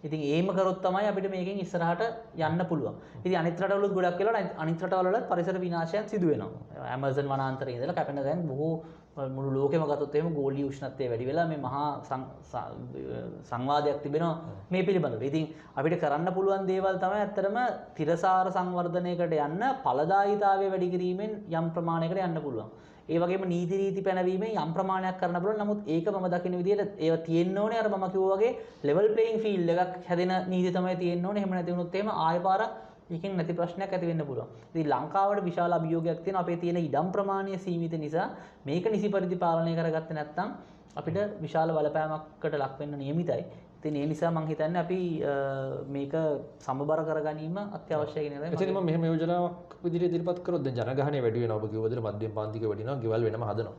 ඉතින් ඒම කරොත් තමයි අපිට මේකෙන් ඉස්සරහට යන්න පුළුවන්. ඉතින් අනිත් රටවලුත් ගොඩක් වෙලාවට අනිත් රටවල පරිසර විනාශයන් සිදු වෙනවා. ඇමazon වනාන්තරයේ ඉඳලා කැපෙන දැන් බොහෝ මුළු ලෝකෙම ගත්තොත් එහෙම ගෝලීය උෂ්ණත්වය වැඩි වෙලා මේ මහා සංවාදයක් තිබෙනවා මේ පිළිබඳව. ඉතින් අපිට කරන්න පුළුවන් දේවල් තමයි ඇත්තටම තිරසාර සංවර්ධනයකට යන්න ඵලදායීතාවය වැඩි කිරීමෙන් යම් ප්‍රමාණයකට යන්න පුළුවන්. ඒ වගේම නීති රීති පැනවීමෙන් යම් ප්‍රමාණයක් කරන්න පුළුවන්. නමුත් ඒක මම දකින විදිහට ඒව තියෙන්න ඕනේ අර මම කිව්වා වගේ level playing field එකක් හැදෙන නීති තමයි තියෙන්න ඕනේ. එහෙම නැති වුණොත් එහෙම ආයෙ පාරක් ඒකෙන් නැති ප්‍රශ්නයක් ඇති වෙන්න පුළුවන්. ඉතින් ලංකාවට විශාල අභියෝගයක් තියෙනවා. අපේ තියෙන ඉඩම් ප්‍රමාණය සීමිත නිසා මේක නිසි පරිදි පාලනය කරගත්තේ නැත්නම් අපිට විශාල බලපෑමකට ලක් වෙන්න නියමිතයි. ඉතින් ඒ නිසා මම හිතන්නේ අපි මේක සමබර කරගැනීම අත්‍යවශ්‍යයි කියන එක. එතනම මෙහෙම යෝජනාවක් විදිහට ඉදිරිපත් කරොත් දැන් ජනගහනය වැඩි වෙනවා. ඔබ කිව්ව විදිහට මධ්‍යම පාන්තික වැඩි වෙනවා, ගෙවල් වෙනම හදනවා.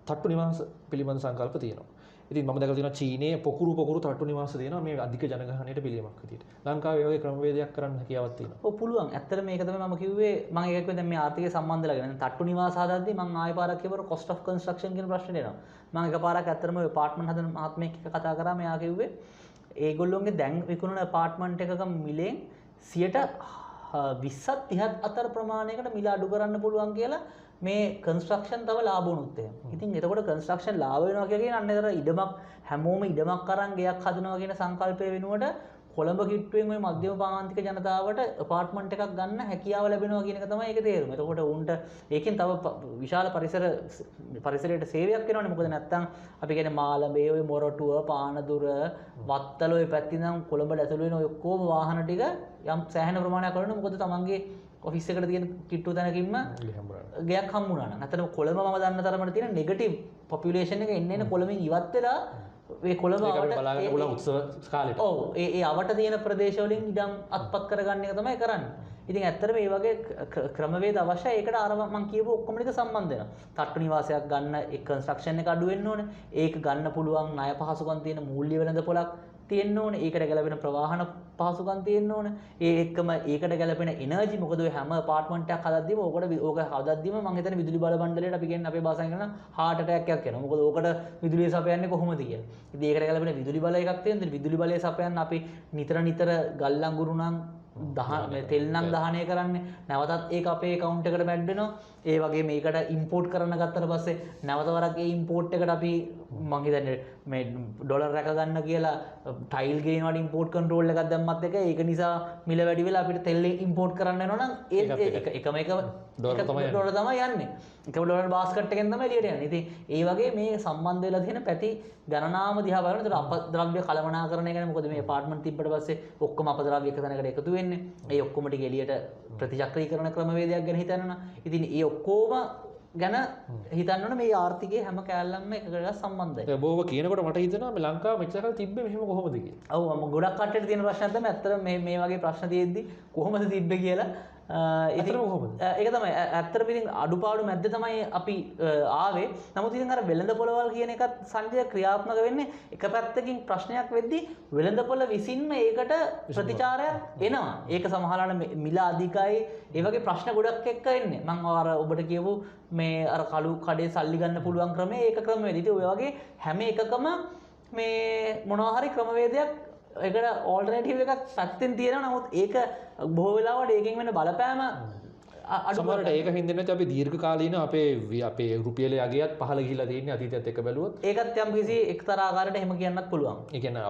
තට්ටු නිවාස පිළිබඳ සංකල්ප තියෙනවා. ඉතින් මම දැකලා තියෙනවා චීනයේ පොකුරු තට්ටු නිවාස තියෙනවා මේ අධික ජනගහනයට පිළියමක් විදිහට. ලංකාවේ වගේ ක්‍රමවේදයක් කරන්න හැකියාවක් තියෙනවා. ඔව් පුළුවන්. ඇත්තට මේක තමයි මම කිව්වේ මම ඒක කිව්වේ දැන් මේ ආර්ථිකය සම්බන්ධලාගෙන තට්ටු නිවාස හදද්දී මම ආයෙ පාරක් කියවර cost of construction කියන ප්‍රශ්නේ එනවා. මම එකපාරක් ඇත්තටම ඔය apartment හදන මහත්මයෙක් එක්ක කතා කරා මෙයා කිව්වේ ඒගොල්ලෝගේ දැන් විකුණන apartment එකක මිලෙන් 20ත් 30ත් අතර ප්‍රමාණයකට මිල අඩු කරන්න පුළුවන් කියලා මේ කන්ස්ට්‍රක්ෂන් තව ලාභ වුණොත් එහෙම. ඉතින් එතකොට කන්ස්ට්‍රක්ෂන් ලාභ වෙනවා කියලා කියන්නේ අන්න ඒතර ඉඩමක් හැමෝම ඉඩමක් අරන් ගෙයක් හදනවා කියන සංකල්පය වෙනුවට කොළඹ කිට්ටුවෙන් ওই මධ්‍යම පාන්තික ජනතාවට apartment එකක් ගන්න හැකියාව ලැබෙනවා කියන එක තමයි ඒකේ තේරුම. එතකොට උන්ට ඒකෙන් තව විශාල පරිසරයට සේවයක් වෙනවනේ. මොකද නැත්තම් අපි කියන්නේ මාළඹේ ඔය මොරටුව, පානදුර, වත්තල ඔය පැත්තේ ඉඳන් කොළඹට ඇතුළු වෙන ඔය ඔක්කොම වාහන ටික යම් සෑහෙන ප්‍රමාණයක් කරනවා. මොකද තමන්ගේ ඔෆිස් එකට තියෙන කිට්ටු තැනකින්ම ගයක් හම්බුණා නම්. අතන කොළඹ මම දන්න තරමට තියෙන නෙගටිව් පොපියුලේෂන් එක එන්න කොළඹින් ඉවත් වෙලා ඒ කොළඹ උත්සව කාලෙට. ඔව් ඒ අවට තියෙන ප්‍රදේශ වලින් ඉඩම් අත්පත් කරගන්න එක තමයි කරන්නේ. ඉතින් ඇත්තටම මේ වගේ ක්‍රමවේද අවශ්‍යයි. ඒකට අර මම කියපු ඔක්කොම ටික සම්බන්ධ වෙනවා. තට්ටු නිවාසයක් ගන්න ඒ කන්ස්ට්‍රක්ෂන් එක අඩු වෙන්න ඕනේ. ඒක ගන්න පුළුවන් ණය පහසුකම් තියෙන මූල්‍ය වෙළඳපොළක් තියෙන්න ඕනේ. ඒකට ගැලපෙන ප්‍රවාහන පහසුකම් තියෙන්න ඕනේ. ඒ එක්කම ඒකට ගැලපෙන එනර්ජි මොකද ඔය හැම apartment එකක් හදද්දීම ඕක හදද්දීම මම හිතන්නේ විදුලි බල මණ්ඩලයට අපි කියන්නේ අපේ භාෂාවෙන් කියන heart attack එකක් එනවා. මොකද ඕකට විදුලිය සපයන්නේ කොහොමද කියලා. ඉතින් ඒකට ගැලපෙන විදුලි බල එකක් තියෙනවා. විදුලි බලය සපයන්න අපි නිතර ගල් අඟුරු නම් තෙල් නම් දහනය කරන්නේ. නැවතත් ඒක අපේ account එකට මැඩ් වෙනවා. ඒ වගේ මේකට import කරන්න ගත්තට පස්සේ නැවත වරක් ඒ import එකට අපි මං හිතන්නේ මේ ඩොලර් රැක ගන්න කියලා ටයිල් ගේනවට import control එකක් දැම්මත් එක ඒක නිසා මිල වැඩි වෙලා අපිට තෙල් import කරන්න වෙනවා නම් එකම ඩොලර් තමයි යන්නේ. එකම ඩොලර් බාස්කට් එකෙන් තමයි එළියට යන්නේ. ඉතින් ඒ වගේ මේ සම්බන්ධ වෙලා තියෙන පැති ගණනාම දිහා බලනකොට අපද්‍රව්‍ය කළමනාකරණය ගැන මොකද මේ apartment තිබ්බට පස්සේ ඔක්කොම අපද්‍රව්‍ය එක තැනකට එකතු වෙන්නේ. ඒ ඔක්කොම ටික එළියට ප්‍රතිචක්‍රීකරණ ක්‍රමවේදයක් ගැන හිතනවා. ඉතින් ඒ ඔක්කොම ගැන හිතන්න ඕනේ මේ ආර්ථිකයේ හැම කෑල්ලක්ම එකකට සම්බන්ධයි. ඒක බොහොම කියනකොට මට හිතෙනවා මේ ලංකාව මෙච්චර කල් තිබ්බේ මෙහෙම කොහොමද කියලා. ඔව් මම ගොඩක් කට්ටියට තියෙන ප්‍රශ්නයක් තමයි ඇත්තට මේ වගේ ප්‍රශ්න තියෙද්දි කොහොමද තිබ්බේ කියලා. ඉතින් කොහොමද? ඒක තමයි ඇත්තටම ඉතින් අඩුපාඩු මැද්ද තමයි අපි ආවේ. නමුත් ඉතින් අර වෙළඳපොළවල් කියන එකත් සංජය ක්‍රියාත්මක වෙන්නේ එක පැත්තකින් ප්‍රශ්නයක් වෙද්දී වෙළඳපොළ විසින්ම ඒකට ප්‍රතිචාරයක් එනවා. ඒක සමහරවිට මිල අධිකයි. ඒ වගේ ප්‍රශ්න ගොඩක් එක්ක එන්නේ. මම අර ඔබට කියපු මේ අර කළු කඩේ සල්ලි ගන්න පුළුවන් ක්‍රමය ඒක ක්‍රමවේද. ඉතින් ඔය වගේ හැම එකකම මේ මොනවා හරි ක්‍රමවේදයක් ඒකට ඕල්ටර්නේටිව් එකක් පැත්තෙන් තියෙනවා. නමුත් ඒක බොහෝ වෙලාවට ඒකෙන් වෙන බලපෑම සමහරට ඒක හින්දා නැති අපි දීර්ඝ කාලීන අපේ රුපියලේ අගයත් පහළ ගිහිලා තියෙන්නේ අතීතයත් එක්ක බැලුවොත්. ඒකත් යම් කිසි එක්තරා ආකාරයකට එහෙම කියන්නත් පුළුවන්. ඒ කියන්නේ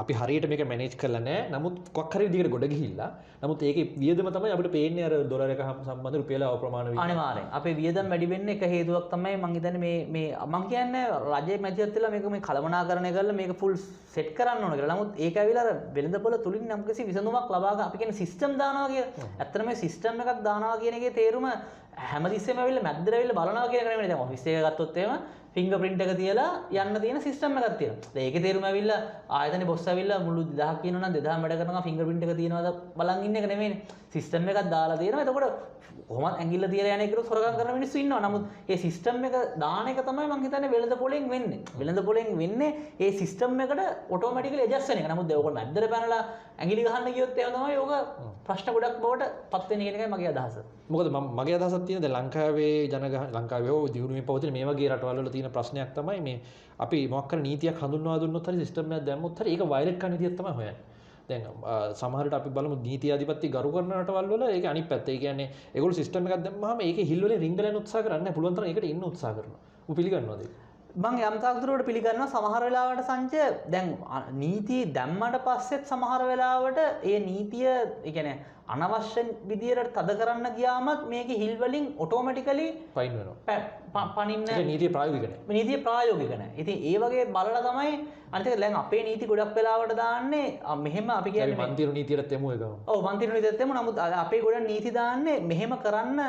අපි හරියට මේක මැනේජ් කරලා නැහැ. නමුත් කොක් හරි විදිහකට ගොඩ ගිහිල්ලා. නමුත් ඒකේ වියදම තමයි අපිට පේන්නේ අර ඩොලර් එක සම්බන්ධ රුපියල අප්‍රමාණ වෙන්නේ. අනිවාර්යෙන්. අපේ වියදම් වැඩි වෙන්නේ එක හේතුවක් තමයි මම හිතන්නේ මේ මම කියන්නේ රජයේ මැදිහත් වෙලා මේක මේ කළමනාකරණය කරලා මේක ෆුල් සෙට් කරන්න ඕන කියලා. නමුත් ඒක ඇවිල්ලා අර වෙළඳපොළ තුලින් නම් කිසි විසඳුමක් ලබා ගන්න අපි කියන්නේ සිස්ටම් දානවා කියලා. ඇත්තටම මේ සිස්ටම් එකක් දානවා කියන එකේ තේරුම හැමතිස්සෙම ඇවිල්ලා මැද්දට ඇවිල්ලා බලනවා කියන එක නෙමෙයි. දැන් ඔෆිස් එක ගත්තොත් එහෙම ෆින්ගර් ප්‍රින්ට් එක තියලා යන්න තියෙන සිස්ටම් එකක් තියෙනවා. දැන් ඒකේ තේරුම ඇවිල්ලා ආයතනේ බොස් ඇවිල්ලා මුළු 2000ක් කියනවා නම් 2000 වැඩ කරනවා ෆින්ගර් ප්‍රින්ට් එක තියනවාද බලන් ඉන්න එක නෙමෙයිනේ. සිස්ටම් එකක් දාලා තියෙනවා. එතකොට කොහොමද ඇඟිල්ල තියලා යන එකට සොරකම් කරන මිනිස්සු ඉන්නවා. නමුත් මේ සිස්ටම් එක දාන එක තමයි මම හිතන්නේ වෙළඳපොළෙන් වෙන්නේ. වෙළඳපොළෙන් වෙන්නේ මේ සිස්ටම් එකට ඔටෝමැටිකලි ඇඩ්ජස්ට් වෙන එක. නමුත් ඒක මැද්දට පැනලා ඇඟිලි ගහන්න ගියොත් එහෙම තමයි යෝග ප්‍රශ්න ගොඩක් බවට පත් වෙන්නේ කියන එකයි මගේ අදහස. මොකද මගේ අදහසක් තියෙන දැන් ලංකාවේ හෝ දියුණුවේ පවතින මේ වගේ රටවල් වල තියෙන ප්‍රශ්නයක් තමයි මේ අපි මොකක් කර නීතියක් හඳුන්වා දුන්නොත් හරි සිස්ටම් එකක් දැම්මොත් හරි ඒක වයලට් කරන නීතියක් තමයි හොයන්නේ. දැන් සමහරට අපි බලමු නීති අධිපත්‍ය ගරු කරන රටවල් වල ඒක අනිත් පැත්ත. ඒ කියන්නේ ඒගොල්ලෝ සිස්ටම් එකක් දැම්මහම ඒකේ හිල් වලින් රින්ග ගන්න උත්සාහ කරන්නේ නැහැ. පුළුවන් තරම් ඒකට ඉන්න උත්සාහ කරනවා. උඹ පිළිගන්නවද ඒක? මම යම් තාක්ෂණයකට පිළිගන්නවා සමහර වෙලාවට සංචය දැන් නීති දැම්මට පස්සෙත් සමහර වෙලාවට ඒ නීතිය ඒ කියන්නේ අනවශ්‍ය විදියට තද කරන්න ගියාමත් මේකේ හිල් වලින් ඔටෝමැටිකලි ෆයින් වෙනවා. පනින්න ඒක නීතිය ප්‍රායෝගික නැහැ. නීතිය ප්‍රායෝගික නැහැ. ඉතින් ඒ වගේ බලලා තමයි අනිත් එක දැන් අපේ නීති ගොඩක් වෙලාවට දාන්නේ මෙහෙම අපි කියන්නේ මන්තිර නීතියට තෙමු එක. ඔව් මන්තිර නීතියට තෙමු. නමුත් අපේ ගොඩක් නීති දාන්නේ මෙහෙම කරන්න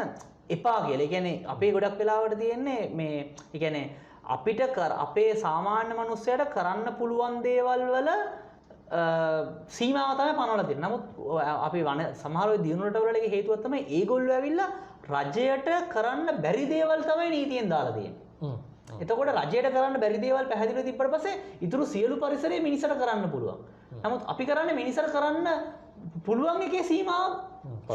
එපා කියලා. ඒ කියන්නේ අපේ ගොඩක් වෙලාවට තියෙන්නේ මේ ඒ කියන්නේ අපිට අපේ සාමාන්‍ය මනුස්සයට කරන්න පුළුවන් දේවල් වල සීමාව තමයි පනවලා තියෙන්නේ. නමුත් අපි සමහර වෙලාවට දිනුන රටවලගේ හේතුවක් තමයි ඒගොල්ලෝ ඇවිල්ලා රජයට කරන්න බැරි දේවල් තමයි නීතියෙන් දාලා තියෙන්නේ. එතකොට රජයට කරන්න බැරි දේවල් පැහැදිලිව තිබ්බට පස්සේ ඊටු සියලු පරිසරයේ මිනිසට කරන්න පුළුවන්. නමුත් අපි කරන්නේ මිනිසට කරන්න පුළුවන් එකේ සීමාව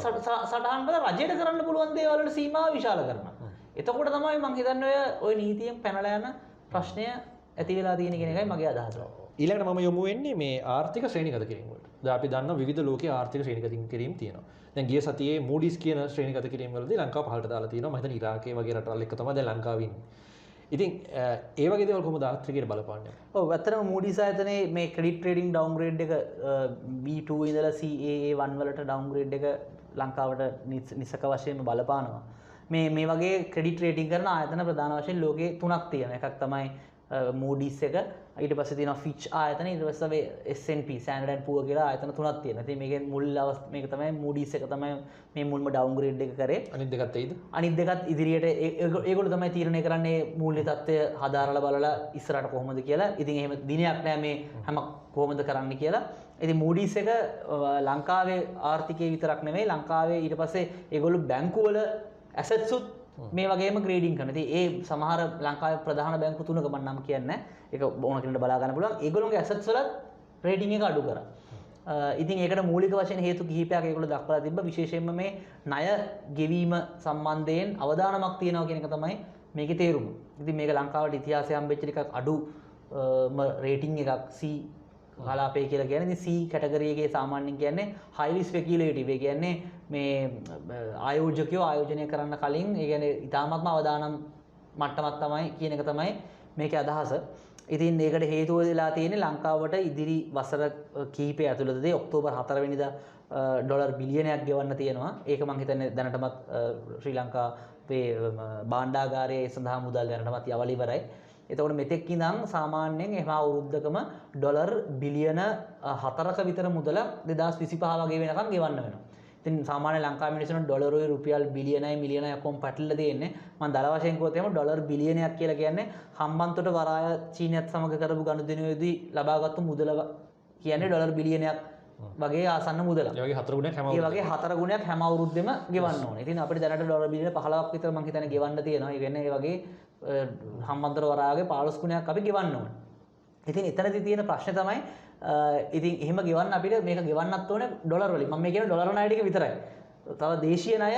සටහන් කරලා රජයට කරන්න පුළුවන් දේවල් වල සීමාව විශාල කරනවා. එතකොට තමයි මම හිතන්නේ ඔය නීතියෙන් පැනලා යන ප්‍රශ්නය ඇති වෙලා තියෙන කියන එකයි මගේ අදහස. ඊළඟට මම යොමු වෙන්නේ මේ ආර්ථික ශ්‍රේණිගත කිරීම වලට. දැන් අපි දන්නවා විවිධ ලෝකයේ ආර්ථික ශ්‍රේණිගත කිරීම තියෙනවා. දැන් ගිය සතියේ Moody's කියන ශ්‍රේණිගත කිරීම වලදී ලංකාව පහළට දාලා තියෙනවා. මම හිතන්නේ ඉරාකේ වගේ රටවල් එක්ක තමයි දැන් ලංකාව ඉන්නේ. ඉතින් ඒ වගේ දේවල් කොහොමද ආර්ථිකයට බලපාන්නේ? ඔව් ඇත්තටම Moody's ආයතනයේ මේ ක්‍රෙඩිට් රේටින් ඩවුන්ග්‍රේඩ් එක B2 ඉඳලා CAA1 වලට ඩවුන්ග්‍රේඩ් එක ලංකාවට නිසක වශයෙන්ම බලපානවා. මේ වගේ ක්‍රෙඩිට් රේටින් කරන ආයතන ප්‍රධාන වශයෙන් ලෝකේ 3ක් තියෙනවා. එකක් තමයි Moody's එක, ඊට පස්සේ තියෙනවා Fitch ආයතන, ඊට පස්සේ S&P Standard and Poor කියලා ආයතන 3ක් තියෙනවා. ඉතින් මේකෙන් මේක තමයි Moody's එක තමයි මේ මුල්ම ඩවුන්ග්‍රේඩ් එක කරේ. අනිත් දෙකත් එයිද? අනිත් දෙකත් ඉදිරියට ඒගොල්ලෝ තමයි තීරණය කරන්නේ මූල්‍ය තත්ත්වය හදාරලා බලලා ඉස්සරහට කොහොමද කියලා. ඉතින් එහෙම දිනයක් නෑ මේ හැම කොහොමද කරන්න කියලා. ඉතින් Moody's එක ලංකාවේ ආර්ථිකය විතරක් නෙමෙයි ලංකාවේ ඊට පස්සේ ඒගොල්ලෝ බැංකු වල ඇසට්ස් උත් මේ වගේම ග්‍රේඩින් කරනවා. ඉතින් ඒ සමහර ලංකාවේ ප්‍රධාන බැංකු තුනක මම නම් කියන්නේ ඒක ඕන කෙනෙකුට බලා ගන්න පුළුවන්. ඒගොල්ලෝගේ ඇසට්ස් වල රේටින් එක අඩු කරා. ඉතින් ඒකට මූලික වශයෙන් හේතු කිහිපයක් ඒගොල්ලෝ දක්වලා තිබ්බා. විශේෂයෙන්ම මේ ණය ගෙවීම සම්බන්ධයෙන් අවදානමක් තියෙනවා කියන එක තමයි මේකේ තේරුම. ඉතින් මේක ලංකාවට ඉතිහාසය හම්බෙච්ච එකක් අඩුම රේටින් එකක් C කලාපය කියලා කියන්නේ. ඉතින් C කැටගරි එකේ සාමාන්‍යයෙන් කියන්නේ highly speculative. ඒ කියන්නේ මේ ආයෝජකයෝ ආයෝජනය කරන්න කලින් ඒ කියන්නේ ඉතාමත්ම අවදානම් මට්ටමක් තමයි කියන එක තමයි මේකේ අදහස. ඉතින් ඒකට හේතුව වෙලා තියෙන්නේ ලංකාවට ඉදිරි වසර කිහිපය ඇතුළතදී ඔක්තෝබර් 4 වෙනිදා ඩොලර් බිලියනයක් ගෙවන්න තියෙනවා. ඒක මම හිතන්නේ දැනටමත් ශ්‍රී ලංකාවේ භාණ්ඩාගාරයේ සඳහා මුදල් දැනටමත් යවල ඉවරයි. එතකොට මෙතෙක් ඉඳන් සාමාන්‍යයෙන් එහෙම අවුරුද්දකම ඩොලර් බිලියන 4ක විතර මුදල 2025 වගේ වෙනකන් ගෙවන්න වෙනවා. ඉතින් සාමාන්‍ය ලංකාවේ මිනිස්සුන්ට ඩොලරුයි රුපියල් බිලියනයි මිලියනයි ඔක්කොම පැටලලා තියෙන්නේ. මම දල වශයෙන් කිව්වොත් එහෙම ඩොලර් බිලියනයක් කියලා කියන්නේ හම්බන්තොට වරාය චීනයත් සමග කරපු ගනුදෙනුවේදී ලබාගත්තු මුදල කියන්නේ ඩොලර් බිලියනයක් වගේ ආසන්න මුදලක්. ඒ වගේ 4 ගුණයක් හැම ඒ වගේ 4 ගුණයක් හැම අවුරුද්දෙම ගෙවන්න ඕනේ. ඉතින් අපිට දැනට ඩොලර් බිලියන 15ක් විතර මම හිතන්නේ ගෙවන්න තියෙනවා. ඒ කියන්නේ ඒ වගේ හම්බන්තොට වරායගේ 15 ගුණයක් අපි ගෙවන්න ඕනේ. ඉතින් එතනදී තියෙන ප්‍රශ්නේ තමයි ඉතින් එහෙම ගෙවන්න අපිට මේක ගෙවන්නත් ඕනේ ඩොලර් වලින්. මම මේ කියන්නේ ඩොලර් ණය ටික විතරයි. තව දේශීය ණය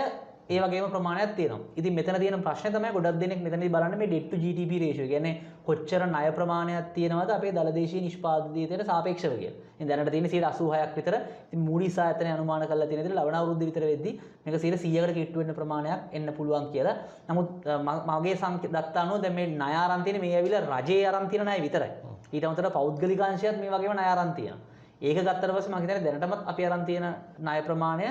ඒ වගේම ප්‍රමාණයක් තියෙනවා. ඉතින් මෙතන තියෙන ප්‍රශ්නේ තමයි ගොඩක් දෙනෙක් මෙතනදී බලන්නේ මේ debt to GDP ratio. කියන්නේ කොච්චර ණය ප්‍රමාණයක් තියෙනවද අපේ දලදේශීය නිෂ්පාදිතයට සාපේක්ෂව කියලා. ඉතින් දැනට තියෙන 86ක් විතර. ඉතින් Moody's ආයතනය අනුමාන කරලා තියෙන විදිහට ලබන අවුරුද්ද විතර වෙද්දී මේක 100කට කිට්ටු වෙන්න ප්‍රමාණයක් එන්න පුළුවන් කියලා. නමුත් මගේ දත්ත අනුව දැන් මේ ණය අරන් තියෙන මේ ඇවිල්ලා රජයේ අරන් තියෙන ණය විතරයි. ඊට අමතරව පෞද්ගලික අංශයත් මේ වගේම ණය අරන් තියෙනවා. ඒක ගත්තට පස්සේ මම හිතන්නේ දැනටමත් අපි අරන් තියෙන ණය ප්‍රමාණය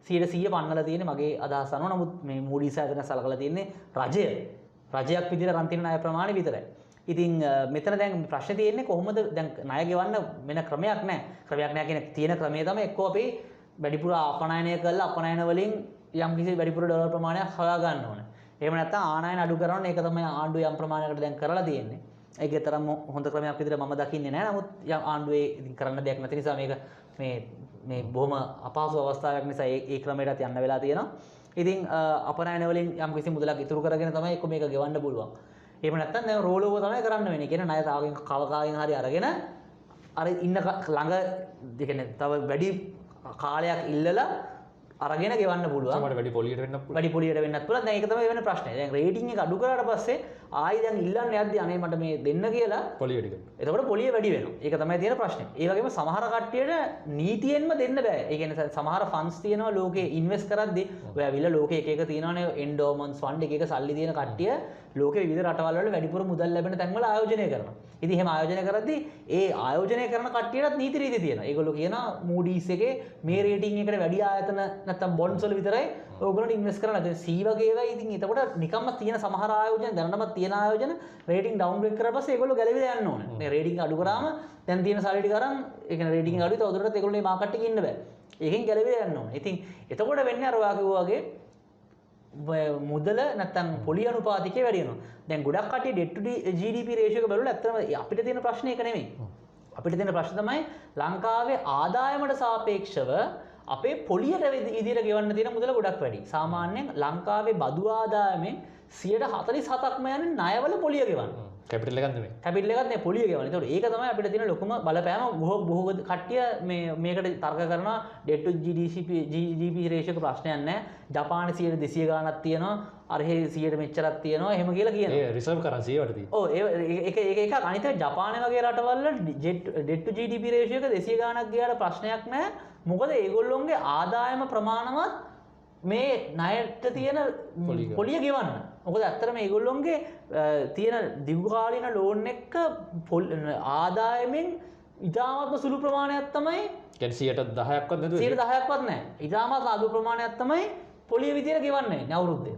100% පන්නලා තියෙන්නේ මගේ අදහස අනුව. නමුත් මේ Moody's ආයතනය සලකලා තියෙන්නේ රජයක් විදිහට අරන් තියෙන ණය ප්‍රමාණය විතරයි. ඉතින් මෙතන දැන් ප්‍රශ්නේ තියෙන්නේ කොහොමද දැන් ණය ගෙවන්න වෙන ක්‍රමයක් නැහැ. ක්‍රමයක් නැහැ කියන්නේ තියෙන ක්‍රමය තමයි එක්කෝ අපි වැඩිපුර අපනයනය කරලා අපනයන වලින් යම් කිසි වැඩිපුර ඩොලර් ප්‍රමාණයක් හොයා ගන්න ඕනේ. එහෙම නැත්නම් ආනයන අඩු කරනවා. ඒක තමයි ආණ්ඩුව යම් ප්‍රමාණයකට දැන් කරලා තියෙන්නේ. ඒකේ තරම් හොඳ ක්‍රමයක් විදිහට මම දකින්නේ නැහැ. නමුත් ආණ්ඩුවේ ඉතින් කරන්න දෙයක් නැති නිසා මේක මේ බොහොම අපහසු අවස්ථාවක් නිසා ඒ ක්‍රමයටත් යන්න වෙලා තියෙනවා. ඉතින් අපනයන වලින් යම් කිසි මුදලක් ඉතුරු කරගෙන තමයි එක්ක මේක ගෙවන්න පුළුවන්. එහෙම නැත්නම් දැන් රෝල් ඕවර් තමයි කරන්න වෙන්නේ. කියන්නේ ණය තාවකින් කවකාගෙන් හරි අරගෙන අර ඉන්න ළඟ කියන්නේ තව වැඩි කාලයක් ඉල්ලලා අරගෙන ගෙවන්න පුළුවන්. සමහර වැඩි පොලියට වෙන්නත් පුළුවන්. වැඩි පොලියට වෙන්නත් පුළුවන්. දැන් ඒක තමයි වෙන ප්‍රශ්නේ. දැන් රේටින් එක අඩු කරාට පස්සේ ආයි දැන් ඉල්ලන්න යද්දි අනේ මට මේ දෙන්න කියලා පොලිය වැඩි කරනවා. එතකොට පොලිය වැඩි වෙනවා. ඒක තමයි තියෙන ප්‍රශ්නේ. ඒ වගේම සමහර කට්ටියට නීතියෙන්ම දෙන්න බෑ. ඒ කියන්නේ සමහර ෆන්ඩ්ස් තියෙනවා ලෝකේ ඉන්වෙස්ට් කරද්දී ඔය ඇවිල්ලා ලෝකේ එක එක තියෙනවානේ එන්ඩෝමන්ට්ස් ෆන්ඩ් එක එක සල්ලි තියෙන කට්ටිය ලෝකේ විවිධ රටවල් වල වැඩිපුර මුදල් ලැබෙන තැන්වල ආයෝජනය කරනවා. ඉතින් එහෙම ආයෝජනය කරද්දී ඒ ආයෝජනය කරන කට්ටියටත් නීති රීති තියෙනවා. ඒගොල්ලෝ කියනවා Moody's එකේ මේ රේටින් එකට වැඩි ආයතන නැත්තම් බොන්ඩ්ස් වල විතරයි ඕගොල්ලෝ ඉන්වෙස්ට් කරන්න. දැන් C වගේ ඒවා ඉතින් එතකොට නිකම්ම තියෙන සමහර ආයෝජන දැනටමත් තියෙන ආයෝජන රේටින් ඩවුන්ග්‍රේඩ් කරලා පස්සේ ඒගොල්ලෝ ගැලවිලා යන්න ඕනේ. මේ රේටින් අඩු කරාම දැන් තියෙන සල්ලි ටික අරන් ඒ කියන්නේ රේටින් අඩුයි තවදුරටත් ඒගොල්ලෝ මේ මාකට් එකේ ඉන්න බෑ. ඒකෙන් ගැලවිලා යන්න ඕනේ. ඉතින් එතකොට වෙන්නේ අර වගේ මුදල නැත්තම් පොලි අනුපාතිකය වැඩි වෙනවා. දැන් ගොඩක් කට්ටිය debt to GDP ratio එක බලලා ඇත්තටම අපිට තියෙන ප්‍රශ්නේ ඒක නෙමෙයි. අපිට තියෙන ප්‍රශ්න තමයි ලංකාවේ ආදායමට සාපේක්ෂව අපේ පොලියට ඉදිරියට ගෙවන්න තියෙන මුදල ගොඩක් වැඩි. සාමාන්‍යයෙන් ලංකාවේ බදු ආදායමෙන් 47%ක්ම යන්නේ ණයවල පොලිය ගෙවන්න. කැපිටල් එකක් නෙමෙයි. කැපිටල් එකක් නේ පොලිය ගෙවන්න. ඒතකොට ඒක තමයි අපිට තියෙන ලොකුම බලපෑම. බොහෝ කට්ටිය මේකට තර්ක කරනවා debt to GDP ratio එක ප්‍රශ්නයක් නැහැ. ජපානයේ 200 ගාණක් තියෙනවා. අරහේ 100ට මෙච්චරක් තියෙනවා. එහෙම කියලා කියනවා. ඒ රිසර්ව් කරන්සි ඒවට තියෙනවා. ඔව් ඒක අනිත් ජපානය වගේ රටවල් වල debt to GDP ratio එක 200 ගාණක් ගියාට ප්‍රශ්නයක් නැහැ. මොකද ඒගොල්ලොන්ගේ ආදායම ප්‍රමාණවත් මේ ණයට තියෙන පොලිය ගෙවන්න. මොකද ඇත්තටම මේගොල්ලොන්ගේ තියෙන දීර්ඝකාලීන ලෝන් එක ආදායමෙන් ඉතාමත්ම සුළු ප්‍රමාණයක් තමයි කියන්නේ 10%ක්වත් නැතුව 10%ක්වත් නැහැ. ඉතාමත් අඩු ප්‍රමාණයක් තමයි පොලිය විදියට ගෙවන්නේ අවුරුද්දේ.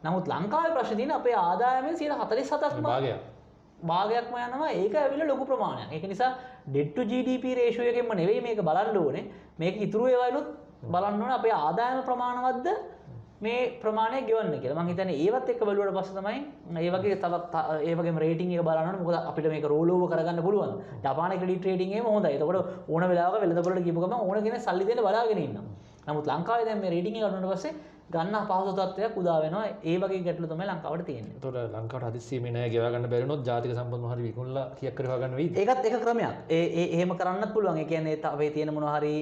නමුත් ලංකාවේ ප්‍රශ්නේ තියෙන අපේ ආදායමෙන් 47%ක්ම භාගයක්ම යනවා. ඒක ඇවිල්ලා ලොකු ප්‍රමාණයක්. ඒක නිසා debt to GDP ratio එකෙන්ම නෙවෙයි මේක බලන්න ඕනේ. මේක ඉතුරු ඒවායිනුත් බලන්න ඕනේ අපේ ආදායම ප්‍රමාණවත්ද මේ ප්‍රමාණය ගෙවන්න කියලා. මම හිතන්නේ ඒවත් එක්ක බලුවට පස්සේ තමයි මේ වගේ තවත් ඒ වගේම රේටින් එක බලන්න ඕනේ. මොකද අපිට මේක රෝල් ඕවර් කරගන්න පුළුවන්. ජපානයේ ක්‍රෙඩිට් රේටින් එකම හොඳයි. එතකොට ඕන වෙලාවක වෙළඳපොළට ගිහපු ගමන් ඕන කෙනෙක් සල්ලි දෙන්න බලාගෙන ඉන්නවා. නමුත් ලංකාවේ දැන් මේ රේටින් එක ගන්නවට පස්සේ ගන්න අපහසු තත්ත්වයක් උදා වෙනවා. ඒ වගේ ගැටලු තමයි ලංකාවට තියෙන්නේ. ඒතකොට ලංකාවට හදිස්සියෙ මේ ණය ගෙවා ගන්න බැරි වුණොත් ජාතික සම්පත් මොහරි විකුණලා කීයක් කර හොයා ගන්න වෙයිද? ඒකත් එක ක්‍රමයක්. එහෙම කරන්නත් පුළුවන්. ඒ කියන්නේ අපේ තියෙන මොනවා හරි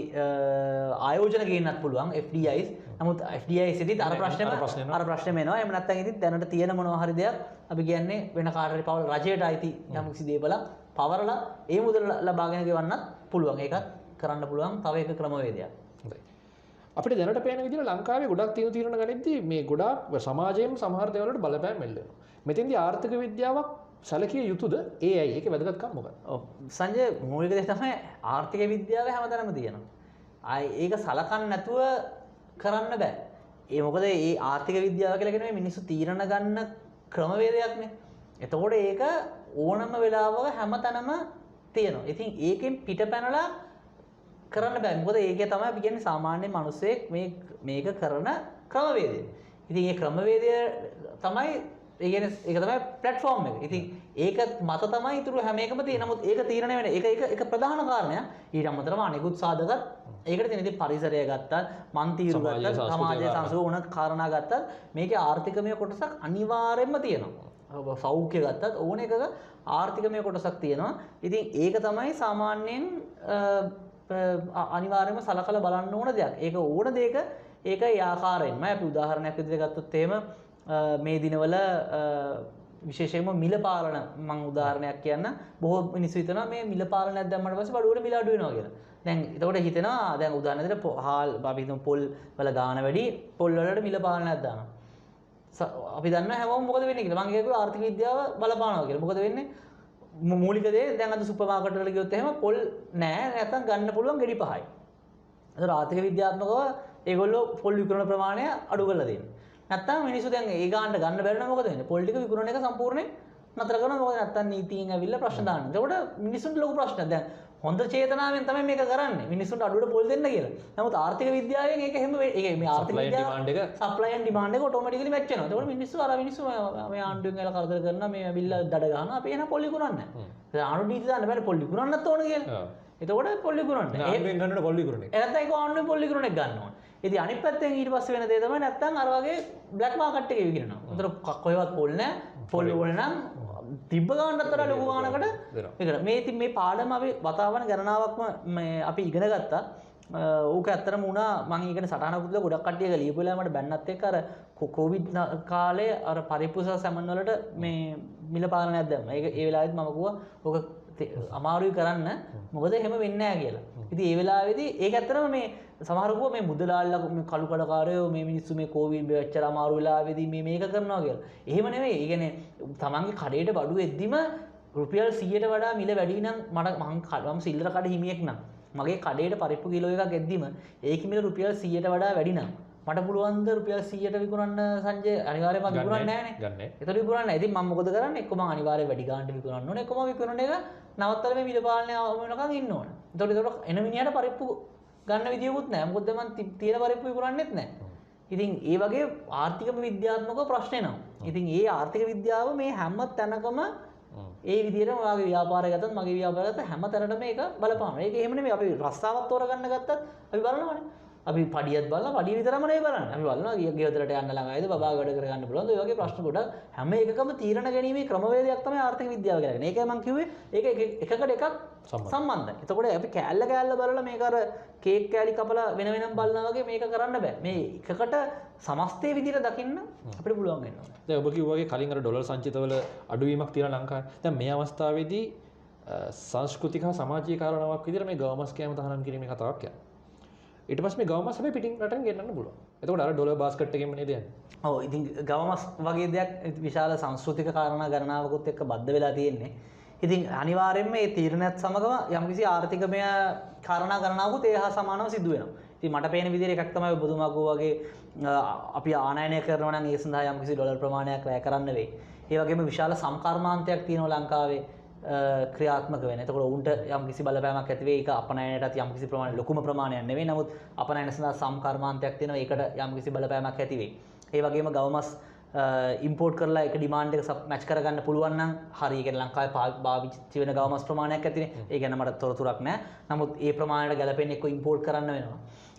ආයෝජන ගේන්නත් පුළුවන් FDIs. නමුත් FDIs ඉදිත් අර ප්‍රශ්නෙම එනවා. එහෙම නැත්නම් ඉතින් දැනට තියෙන මොනවා හරි දෙයක් අපි කියන්නේ වෙන කාටරි පවල් රජයට අයිති යම් කිසි දේවල් පවරලා ඒ මුදල ලබාගෙන ගෙවන්නත් පුළුවන්. ඒකත් කරන්න පුළුවන්. තව එක ක්‍රමවේදයක්. හොඳයි. අපිට දැනට පේන විදිහට ලංකාවේ ගොඩක් තීරණ ගනිද්දී මේ ගොඩාක් සමාජයෙන් සමහර දේවල් වලට බලපෑම් එල්ල වෙනවා. මෙතෙන්දී ආර්ථික විද්‍යාවක් සැලකිය යුතුද? AI ඒකේ වැදගත්කම මොකක්ද? ඔව් සංජය මූලික දේ තමයි ආර්ථික විද්‍යාව හැමතැනම තියෙනවා. ඒක සලකන්නේ නැතුව කරන්න බෑ. ඒ මොකද මේ ආර්ථික විද්‍යාව කියලා කියන්නේ මිනිස්සු තීරණ ගන්න ක්‍රමවේදයක්නේ. එතකොට ඒක ඕනම වෙලාවක හැමතැනම තියෙනවා. ඉතින් ඒකෙන් පිටපැනලා කරන්න බෑ. මොකද ඒකේ තමයි අපි කියන්නේ සාමාන්‍ය මිනිස්සෙක් මේක කරන ක්‍රමවේදය. ඉතින් මේ ක්‍රමවේදය තමයි ඒ කියන්නේ ඒක තමයි ප්ලැට්ෆෝම් එක. ඉතින් ඒක මත තමයි ඊටු හැම එකම තියෙන. නමුත් ඒක තීරණය වෙන ඒක ප්‍රධාන කාරණයක්. ඊට අමතරව අනෙකුත් සාධකත් ඒකට තියෙන. ඉතින් පරිසරය ගත්තත්, මන්තිරු ගත්තත්, සමාජයේ සංස්කෘතික ඕන කාරණා ගත්තත් මේකේ ආර්ථිකමය කොටසක් අනිවාර්යයෙන්ම තියෙනවා. සෞඛ්‍ය ගත්තත් ඕන එකක ආර්ථිකමය කොටසක් තියෙනවා. ඉතින් ඒක තමයි සාමාන්‍යයෙන් අනිවාර්යයෙන්ම සලකලා බලන්න ඕන දෙයක්. ඒක ඕන දෙයක ඒක ඒ ආකාරයෙන්ම අපි උදාහරණයක් විදිහට ගත්තොත් එහෙම මේ දිනවල විශේෂයෙන්ම මිල පාලන මම උදාහරණයක් කියන්න බොහෝ මිනිස්සු හිතනවා මේ මිල පාලනයක් දැම්මට පස්සේ බඩුවල මිල අඩු වෙනවා කියලා. දැන් එතකොට හිතෙනවා දැන් උදාහරණයක් හාල් අපි හිතමු පොල් වල ගාන වැඩි පොල් වලට මිල පාලනයක් දානවා. අපි දන්නවා හැමෝම මොකද වෙන්නේ කියලා. මම කියනවා ආර්ථික විද්‍යාව බලපානවා කියලා. මොකද වෙන්නේ? මූලික දේ දැන් අද සුපර් මාකට් වල ගියොත් එහෙම පොල් නෑ නැත්තම් ගන්න පුළුවන් ගෙඩි 5යි. ඒතර ආර්ථික විද්‍යාත්මකව ඒගොල්ලෝ පොල් විකුණන ප්‍රමාණය අඩු කරලා දෙන්නේ. නැත්තම් මිනිස්සු දැන් ඒ ගානට ගන්න බැරි නම් මොකද වෙන්නේ? පොල් ටික විකුණන එක සම්පූර්ණයෙන් නතර කරනවා. මොකද නැත්තම් නීතියෙන් ඇවිල්ලා ප්‍රශ්න දානවා. එතකොට මිනිස්සුන්ට ලොකු ප්‍රශ්නයක්. දැන් හොඳ චේතනාවෙන් තමයි මේක කරන්නේ. මිනිස්සුන්ට අඩුවට පොල් දෙන්න කියලා. නමුත් ආර්ථික විද්‍යාවෙන් ඒක එහෙම මේ ආර්ථික විද්‍යාව සප්ලයි ඇන්ඩ් ඩිමාන්ඩ් එක ඔටෝමැටිකලි මැච් වෙනවා. එතකොට මිනිස්සු මේ ආණ්ඩුවෙන් ඇවිල්ලා කරදර කරනවා මේ ඇවිල්ලා දඩ ගහනවා. අපි එන පොල් විකුණන්නේ නැහැ. ඒ ආණ්ඩු නීති දාන්න බෑ පොල් විකුණන්නත් ඕන කියලා. එතකොට පොල් විකුණන්නේ. ආණ්ඩුවෙන් ගන්නට පොල් විකුණන්නේ. එහෙනම් ඒක ආණ්ඩුවෙන් පොල් විකුණන්නේ ගන්න ඕන. ඉතින් අනිත් පැත්තෙන් ඊට පස්සේ වෙන දේ තමයි නැත්තම් අර වගේ බ්ලැක් මාකට් එකේ විකිරනවා. උතර කොහෙවත් පොල් නැහැ. පොල් ඕන නම් තිබ්බ ගන්නත් අතර ලොකු ගානකට විතර. මේ ඉතින් මේ පාඩම අපි වතාවන ගණනාවක්ම මේ අපි ඉගෙන ගත්තා. ඕක ඇත්තටම වුණා මම ඊගෙන සටහනකුත් ගොඩක් කට්ටියක ලියපු වෙලාව මට බැන්නත් එක්ක අර කොවිඩ් කාලේ අර පරිප්පුස සැමන් වලට මේ මිල පාලනයක් දැම්මා. ඒක ඒ වෙලාවෙත් මම කිව්වා ඕක අමාරුයි කරන්න මොකද එහෙම වෙන්නේ නැහැ කියලා. ඉතින් ඒ වෙලාවේදී ඒක ඇත්තටම මේ සමහරකෝ මේ මුදලාල්ලා මේ කළු කඩකාරයෝ මේ මිනිස්සු මේ කොවිඩ් වෙච්චර අමාරු වෙලාවේදී මේක කරනවා කියලා. එහෙම නෙවෙයි. ඒ කියන්නේ තමන්ගේ කඩේට බඩු එද්දිම රුපියල් 100ට වඩා මිල වැඩි නම් මම සිල්ලර කඩ හිමියෙක් නම් මගේ කඩේට පරිප්පු කිලෝ එකක් එද්දිම ඒකේ මිල රුපියල් 100ට වඩා වැඩි නම් මට පුළුවන් ද රුපියල් 100ට විකුණන්න සංජය අනිවාර්යයෙන්ම විකුණන්නේ නැහැ නේ. ගන්න. ඒතර විකුණන්නේ නැහැ. ඉතින් මම මොකද කරන්නේ? එක්ක මම අනිවාර්යයෙන් වැඩි ගානට විකුණන්න ඕනේ. එක්ක මම විකුණන එක නවත්තලා මේ මිල පාලනය වෙනකන් ඉන්න ඕනේ. ඒතකොට එන මිනිහට පරිප්පු ගන්න විදියකුත් නැහැ. මොකද මම තියෙන පරිප්පු විකුණන්නෙත් නැහැ. ඉතින් ඒ වගේ ආර්ථික විද්‍යාත්මක ප්‍රශ්න එනවා. ඉතින් ඒ ආර්ථික විද්‍යාව මේ හැම තැනකම ඒ විදිහටම ඔයාගේ ව්‍යාපාරය ගත්තත් මගේ ව්‍යාපාරය ගත්තත් හැම තැනටම මේක බලපානවා. ඒක එහෙම නෙමෙයි අපි රස්සාවක් තෝරගන්න ගත්තත් අපි බලනවානේ. අපි පඩියත් බලලා පඩිය විතරම නෙවෙයි බලන්නේ. අපි බලනවා ගෙවතරට යන්න ළඟයිද බබා වැඩ කරගන්න පුළුවන්ද? ඔය වගේ ප්‍රශ්න ගොඩක් හැම එකකම තීරණ ගැනීමේ ක්‍රමවේදයක් තමයි ආර්ථික විද්‍යාව කියලා කියන්නේ. ඒකයි මම කිව්වේ ඒක එකකට එකක් සම්බන්ධයි. එතකොට අපි කෑල්ල බලලා මේක අර කේක් කෑලි කපලා වෙන වෙනම බලනවා වගේ මේක කරන්න බෑ. මේ එකකට සමස්තය විදිහට දකින්න අපිට පුළුවන් වෙනවා. දැන් ඔබ කිව්වා වගේ කලින් අර ඩොලර් සංචිතවල අඩුවීමක් තියෙනවා ලංකාවේ. දැන් මේ අවස්ථාවේදී සංස්කෘතික හා සමාජීය කාරණාවක් විදිහට මේ ගවමස් කෑම තහනම් කිරීමේ කතාවක් යනවා. ඊට පස්සේ මේ ගවමස් හැබැයි පිටින් රටෙන් ගෙන්නන්න පුළුවන්. එතකොට අර ඩොලර් බාස්කට් එකෙන්ම නේද යන්නේ. ඔව් ඉතින් ගවමස් වගේ දෙයක් විශාල සංස්කෘතික කාරණා ගණනාවකුත් එක්ක බද්ධ වෙලා තියෙන්නේ. ඉතින් අනිවාර්යයෙන්ම මේ තීරණයත් සමගම යම්කිසි ආර්ථිකමය කාරණා ගණනාවකුත් ඒ හා සමානව සිදු වෙනවා. ඉතින් මට පේන විදිහට එකක් තමයි ඔබතුමා වගේ අපි ආනයනය කරනවා නම් ඒ සඳහා යම්කිසි ඩොලර් ප්‍රමාණයක් වැය කරන්න වෙයි. ඒ වගේම විශාල සම්කර්මාන්තයක් තියෙනවා ලංකාවේ ක්‍රියාත්මක වෙන. එතකොට උන්ට යම්කිසි බලපෑමක් ඇති වෙයි. ඒක අපනයනයටත් යම්කිසි ප්‍රමාණයක් ලොකුම ප්‍රමාණයක් නෙවෙයි. නමුත් අපනයන සඳහා සම්කර්මාන්තයක් තියෙනවා. ඒකට යම්කිසි බලපෑමක් ඇති වෙයි. ඒ වගේම ගවමස් ඉම්පෝර්ට් කරලා ඒක ඩිමාන්ඩ් එක මැච් කරගන්න පුළුවන් නම් හරි. ඒ කියන්නේ ලංකාවේ පාවිච්චි වෙන ගවමස් ප්‍රමාණයක් ඇතිනේ. ඒ ගැන මට තොරතුරක් නැහැ. නමුත් ඒ ප්‍රමාණයට ගැලපෙන්න එක්ක ඉම්පෝර්ට් කරන්න වෙනවා.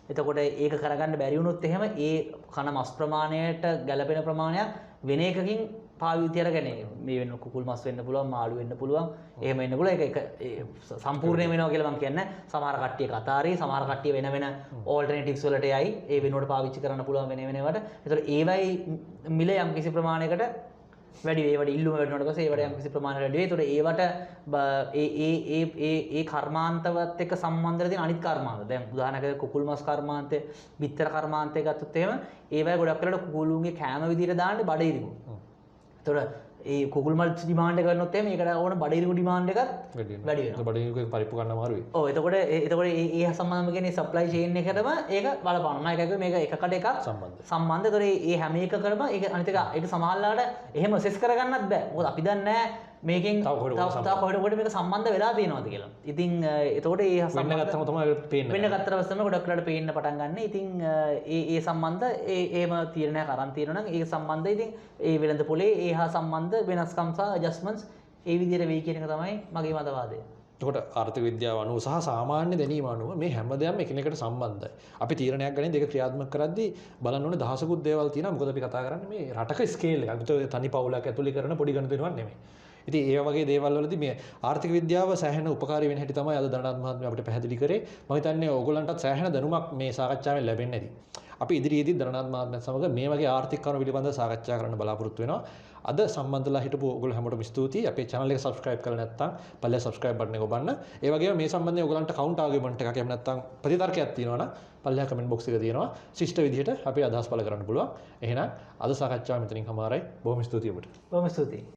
එතකොට ඒක කරගන්න බැරි වුණොත් එහෙම ඒ කන මස් ප්‍රමාණයට ගැලපෙන ප්‍රමාණයක් වෙන එකකින් පාවිච්චි කරගෙන මේ වෙන කුකුල් මස් වෙන්න පුළුවන්, මාළු වෙන්න පුළුවන්, එහෙම වෙන්න පුළුවන්. ඒක සම්පූර්ණයෙන් වෙනවා කියලා මම කියන්නේ. සමහර කට්ටිය කතාරේ, සමහර කට්ටිය වෙන වෙන ඕල්ටර්නටිව්ස් වලට යයි. ඒ වෙනුවට පාවිච්චි කරන්න පුළුවන් වෙන වෙනවට. ඒතකොට ඒවයි මිල යම් කිසි ප්‍රමාණයකට වැඩි වේ. ඒවට ඉල්ලුම වැඩිනකොට පස්සේ ඒවට යම් කිසි ප්‍රමාණයකට වැඩි වේ. ඒතකොට ඒවට ඒ කර්මාන්තවත් එක්ක සම්බන්ධ තියෙන අනිත් කර්මාන්ත. දැන් උදාහරණයකට කුකුල් මස් කර්මාන්තය, බිත්තර කර්මාන්තය ගත්තොත් එහෙම ඒවයි ගොඩක් වෙලාවට කුකුළුන්ගේ කෑම විදියට දාන්නේ බඩිරිගු. එතකොට ඒ කුකුල් මල් ඩිමාන්ඩ් එක කරනොත් එහෙම ඒකට ඕන බඩිරිගු ඩිමාන්ඩ් එකත් වැඩි වෙනවා. බඩිරිගු එක පරිප්පු ගන්න අමාරුයි. ඔව් එතකොට ඒ සම්බන්ධම කියන්නේ සප්ලයි චේන් එකටම ඒක බලපානවා. ඒකයි මේක එකකට එකක් සම්බන්ධ. ඒතකොට ඒ හැම එකකටම ඒක අනිත් එක ඒක සමහරලාට එහෙම අසෙස් කරගන්නත් බෑ. මොකද අපි දන්නේ නැහැ මේකෙන් තව කොහෙට මේක සම්බන්ධ වෙලා තියෙනවද කියලා. ඉතින් එතකොට ඒ වෙන්න ගත්තම තමයි පේන්නේ. වෙන්න ගත්තට පස්සෙම ගොඩක් වෙලාට පේන්න පටන් ගන්න. ඉතින් ඒ සම්බන්ධ ඒම තීරණයක් අරන් තියෙනවා නම් ඒක සම්බන්ධ ඉතින් ඒ වෙළඳ පොලේ ඒ හා සම්බන්ධ වෙනස්කම් සහ ඇඩ්ජස්ට්මන්ට්ස් ඒ විදිහට වෙයි කියන එක තමයි මගේ මතවාදය. එතකොට ආර්ථික විද්‍යාව අනුව සහ සාමාන්‍ය දැනීම අනුව මේ හැමදේම එකිනෙකට සම්බන්ධයි. අපි තීරණයක් ගන්නේ දෙක ක්‍රියාත්මක කරද්දී බලන්න ඕනේ දහසකුත් දේවල් තියෙනවා. මොකද අපි කතා කරන්නේ මේ රටක ස්කේල් එක. අපිට තනි පවුලක් ඇතුලේ කරන පොඩි ගණිතයක් නෙමෙයි. ඉතින් ඒ වගේ දේවල් වලදී මේ ආර්ථික විද්‍යාව සෑහෙන උපකාරී වෙන හැටි තමයි අද දණ්ඩාත් මහත්මයා අපිට පැහැදිලි කරේ. මම හිතන්නේ ඕගොල්ලන්ටත් සෑහෙන දැනුමක් මේ සාකච්ඡාවෙන් ලැබෙන්නේ නැති. අපි ඉදිරියේදී දරණාත් මහත්මයා සමග මේ වගේ ආර්ථික කරුණු පිළිබඳව සාකච්ඡා කරන්න බලාපොරොත්තු වෙනවා. අද සම්බන්ධලා හිටපු ඔයගොල්ලෝ හැමෝටම ස්තුතියි. අපේ channel එක subscribe කරලා නැත්නම් පල්ලෙහා subscribe button එක ඔබන්න. ඒ වගේම මේ සම්බන්ධයෙන් ඔයගලන්ට counter argument එකක් එහෙම නැත්නම් ප්‍රතිතර්කයක් තියෙනවා නම් පල්ලෙහා comment box එක තියෙනවා. ශිෂ්ට විදිහට අපේ අදහස් පළ කරන්න පුළුවන්. එහෙනම් අද සාකච්ඡාව මෙතනින් හමාරයි. බොහොම ස්තුතියි ඔබට. බොහොම ස්තුතියි.